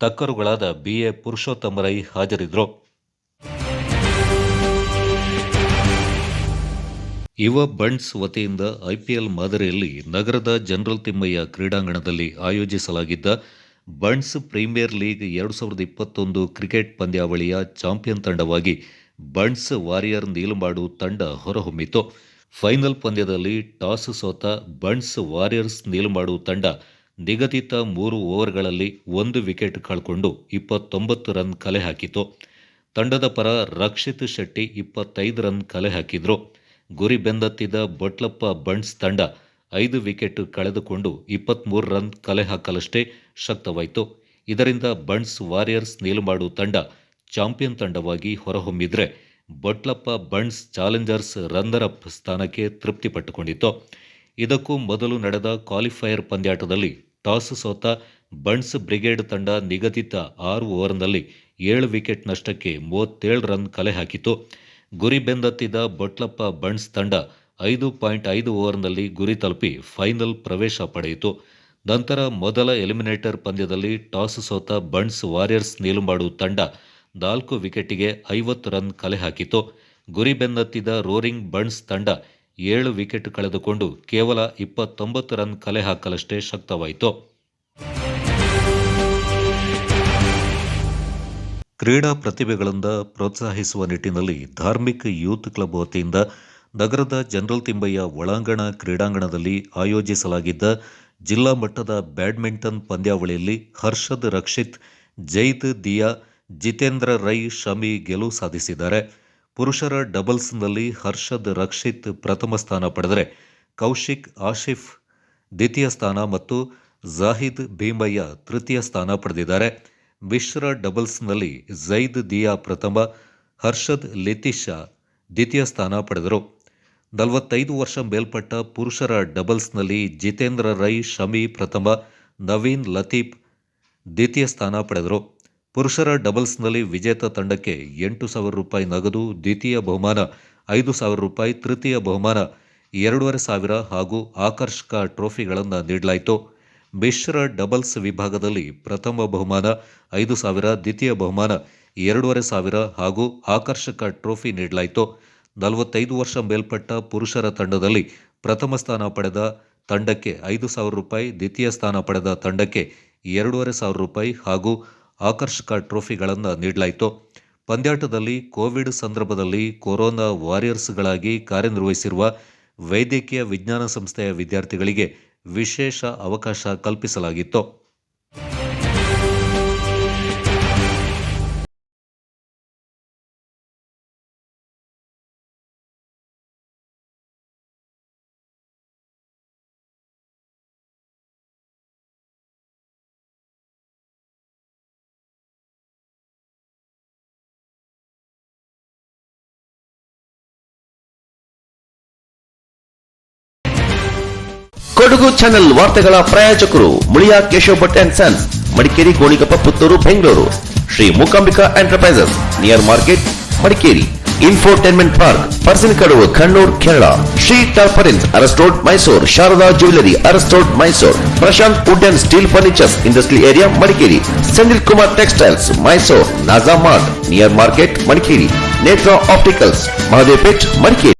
ತಕ್ಕರುಗಳಾದ ಬಿಎ ಪುರುಷೋತ್ತಮರೈ ಹಾಜರಿದ್ದರು. ಯುವ ಬಂಡ್ಸ್ ವತಿಯಿಂದ ಐಪಿಎಲ್ ಮಾದರಿಯಲ್ಲಿ ನಗರದ ಜನರಲ್ ತಿಮ್ಮಯ್ಯ ಕ್ರೀಡಾಂಗಣದಲ್ಲಿ ಆಯೋಜಿಸಲಾಗಿದ್ದ ಬಂಡ್ಸ್ ಪ್ರೀಮಿಯರ್ ಲೀಗ್ 2021 ಕ್ರಿಕೆಟ್ ಪಂದ್ಯಾವಳಿಯ ಚಾಂಪಿಯನ್ ತಂಡವಾಗಿ ಬಂಡ್ಸ್ ವಾರಿಯರ್ ನೀಲಮಾಡು ತಂಡ ಹೊರಹೊಮ್ಮಿತು. ಫೈನಲ್ ಪಂದ್ಯದಲ್ಲಿ ಟಾಸ್ ಸೋತ ಬಂಡ್ಸ್ ವಾರಿಯರ್ಸ್ ನೀಲಮಾಡು ತಂಡ ನಿಗದಿತ 3 ಓವರ್ಗಳಲ್ಲಿ 1 ವಿಕೆಟ್ ಕಳ್ಕೊಂಡು 29 ರನ್ ಕಲೆ ಹಾಕಿತು. ತಂಡದ ಪರ ರಕ್ಷಿತ್ ಶೆಟ್ಟಿ 25 ರನ್ ಕಲೆ ಹಾಕಿದ್ರು. ಗುರಿ ಬೆಂದತ್ತಿದ ಬೊಟ್ಲಪ್ಪ ಬಂಡ್ಸ್ ತಂಡ 5 ವಿಕೆಟ್ ಕಳೆದುಕೊಂಡು 23 ರನ್ ಕಲೆ ಹಾಕಲಷ್ಟೇ ಶಕ್ತವಾಯಿತು. ಇದರಿಂದ ಬಂಡ್ಸ್ ವಾರಿಯರ್ಸ್ ನೀಲಮಾಡು ತಂಡ ಚಾಂಪಿಯನ್ ತಂಡವಾಗಿ ಹೊರಹೊಮ್ಮಿದ್ರೆ ಬೊಟ್ಲಪ್ಪ ಬಂಡ್ಸ್ ಚಾಲೆಂಜರ್ಸ್ ರನ್ನರ್ ಅಪ್ ಸ್ಥಾನಕ್ಕೆ ತೃಪ್ತಿಪಟ್ಟುಕೊಂಡಿತ್ತು. ಇದಕ್ಕೂ ಮೊದಲು ನಡೆದ ಕ್ವಾಲಿಫೈಯರ್ ಪಂದ್ಯಾಟದಲ್ಲಿ ಟಾಸ್ ಸೋತ ಬಂಡ್ಸ್ ಬ್ರಿಗೇಡ್ ತಂಡ ನಿಗದಿತ 6 ಓವರ್ನಲ್ಲಿ 7 ವಿಕೆಟ್ ನಷ್ಟಕ್ಕೆ 37 ರನ್ ಕಲೆ ಹಾಕಿತು. ಗುರಿ ಬೆನ್ನತ್ತಿದ ಬೊಟ್ಲಪ್ಪ ಬಂಡ್ಸ್ ತಂಡ 5.5 ಓವರ್ನಲ್ಲಿ ಗುರಿ ತಲುಪಿ ಫೈನಲ್ ಪ್ರವೇಶ ಪಡೆಯಿತು. ನಂತರ ಮೊದಲ ಎಲಿಮಿನೇಟರ್ ಪಂದ್ಯದಲ್ಲಿ ಟಾಸ್ ಸೋತ ಬಂಡ್ಸ್ ವಾರಿಯರ್ಸ್ ನೀಲುಂಬಾಡು ತಂಡ 4 ವಿಕೆಟಿಗೆ 50 ರನ್ ಕಲೆ ಹಾಕಿತು. ಗುರಿ ಬೆನ್ನತ್ತಿದ ರೋರಿಂಗ್ ಬಂಡ್ಸ್ ತಂಡ 7 ವಿಕೆಟ್ ಕಳೆದುಕೊಂಡು ಕೇವಲ 29 ರನ್ ಕಲೆ ಹಾಕಲಷ್ಟೇ ಶಕ್ತವಾಯಿತು. ಕ್ರೀಡಾ ಪ್ರತಿಭೆಗಳಿಂದ ಪ್ರೋತ್ಸಾಹಿಸುವ ನಿಟ್ಟಿನಲ್ಲಿ ಧಾರ್ಮಿಕ್ ಯೂತ್ ಕ್ಲಬ್ ವತಿಯಿಂದ ನಗರದ ಜನರಲ್ ತಿಮ್ಮಯ್ಯ ಒಳಾಂಗಣ ಕ್ರೀಡಾಂಗಣದಲ್ಲಿ ಆಯೋಜಿಸಲಾಗಿದ್ದ ಜಿಲ್ಲಾ ಮಟ್ಟದ ಬ್ಯಾಡ್ಮಿಂಟನ್ ಪಂದ್ಯಾವಳಿಯಲ್ಲಿ ಹರ್ಷದ್ ರಕ್ಷಿತ್, ಜೈದ್ ದಿಯಾ, ಜಿತೇಂದ್ರ ರೈ ಶಮಿ ಗೆಲುವು ಸಾಧಿಸಿದ್ದಾರೆ. ಪುರುಷರ ಡಬಲ್ಸ್ನಲ್ಲಿ ಹರ್ಷದ್ ರಕ್ಷಿತ್ ಪ್ರಥಮ ಸ್ಥಾನ ಪಡೆದರೆ ಕೌಶಿಕ್ ಆಶಿಫ್ ದ್ವಿತೀಯ ಸ್ಥಾನ ಮತ್ತು ಜಾಹಿದ್ ಭೀಮಯ್ಯ ತೃತೀಯ ಸ್ಥಾನ ಪಡೆದಿದ್ದಾರೆ. ಮಿಶ್ರ ಡಬಲ್ಸ್ನಲ್ಲಿ ಜೈದ್ ದಿಯಾ ಪ್ರಥಮ, ಹರ್ಷದ್ ಲಿತಿಶಾ ದ್ವಿತೀಯ ಸ್ಥಾನ ಪಡೆದರು. 45 ವರ್ಷ ಮೇಲ್ಪಟ್ಟ ಪುರುಷರ ಡಬಲ್ಸ್ನಲ್ಲಿ ಜಿತೇಂದ್ರ ರೈ ಶಮಿ ಪ್ರಥಮ, ನವೀನ್ ಲತೀಫ್ ದ್ವಿತೀಯ ಸ್ಥಾನ ಪಡೆದರು. ಪುರುಷರ ಡಬಲ್ಸ್ನಲ್ಲಿ ವಿಜೇತ ತಂಡಕ್ಕೆ ₹8,000 ನಗದು, ದ್ವಿತೀಯ ಬಹುಮಾನ ₹5,000, ತೃತೀಯ ಬಹುಮಾನ 2,500 ಹಾಗೂ ಆಕರ್ಷಕ ಟ್ರೋಫಿಗಳನ್ನು ನೀಡಲಾಯಿತು. ಮಿಶ್ರ ಡಬಲ್ಸ್ ವಿಭಾಗದಲ್ಲಿ ಪ್ರಥಮ ಬಹುಮಾನ 5,000, ದ್ವಿತೀಯ ಬಹುಮಾನ 2,500 ಹಾಗೂ ಆಕರ್ಷಕ ಟ್ರೋಫಿ ನೀಡಲಾಯಿತು. 45 ವರ್ಷ ಮೇಲ್ಪಟ್ಟ ಪುರುಷರ ತಂಡದಲ್ಲಿ ಪ್ರಥಮ ಸ್ಥಾನ ಪಡೆದ ತಂಡಕ್ಕೆ ₹5,000, ದ್ವಿತೀಯ ಸ್ಥಾನ ಪಡೆದ ತಂಡಕ್ಕೆ ₹2,500 ಹಾಗೂ ಆಕರ್ಷಕ ಟ್ರೋಫಿಗಳನ್ನು ನೀಡಲಾಯಿತು. ಪಂದ್ಯಾಟದಲ್ಲಿ ಕೋವಿಡ್ ಸಂದರ್ಭದಲ್ಲಿ ಕೊರೋನಾ ವಾರಿಯರ್ಸ್ಗಳಾಗಿ ಕಾರ್ಯನಿರ್ವಹಿಸಿರುವ ವೈದ್ಯಕೀಯ ವಿಜ್ಞಾನ ಸಂಸ್ಥೆಯ ವಿದ್ಯಾರ್ಥಿಗಳಿಗೆ ವಿಶೇಷ ಅವಕಾಶ ಕಲ್ಪಿಸಲಾಗಿತ್ತು. ಕೊಡಗು ಚಾನೆಲ್ ವಾರ್ತೆಗಳ ಪ್ರಾಯೋಜಕರು Muliya Keshav Bhat and sons, Madikeri, Gonikoppa, Puttur, Bengaluru. Shri Mookambika enterprises, near market, Madikeri. Infotainment park, Parassinikadavu, Kannur, Kerala. Shri tarpaulins, Aras road, Mysuru. Sharada jewellery, Aras road, Mysuru. Prashant wood and steel furnitures, industrial area, Madikeri. Sendil Kumar textiles, Mysuru. Naja mart, near market, Madikeri. Netra opticals, Mahadevpet, Madikeri.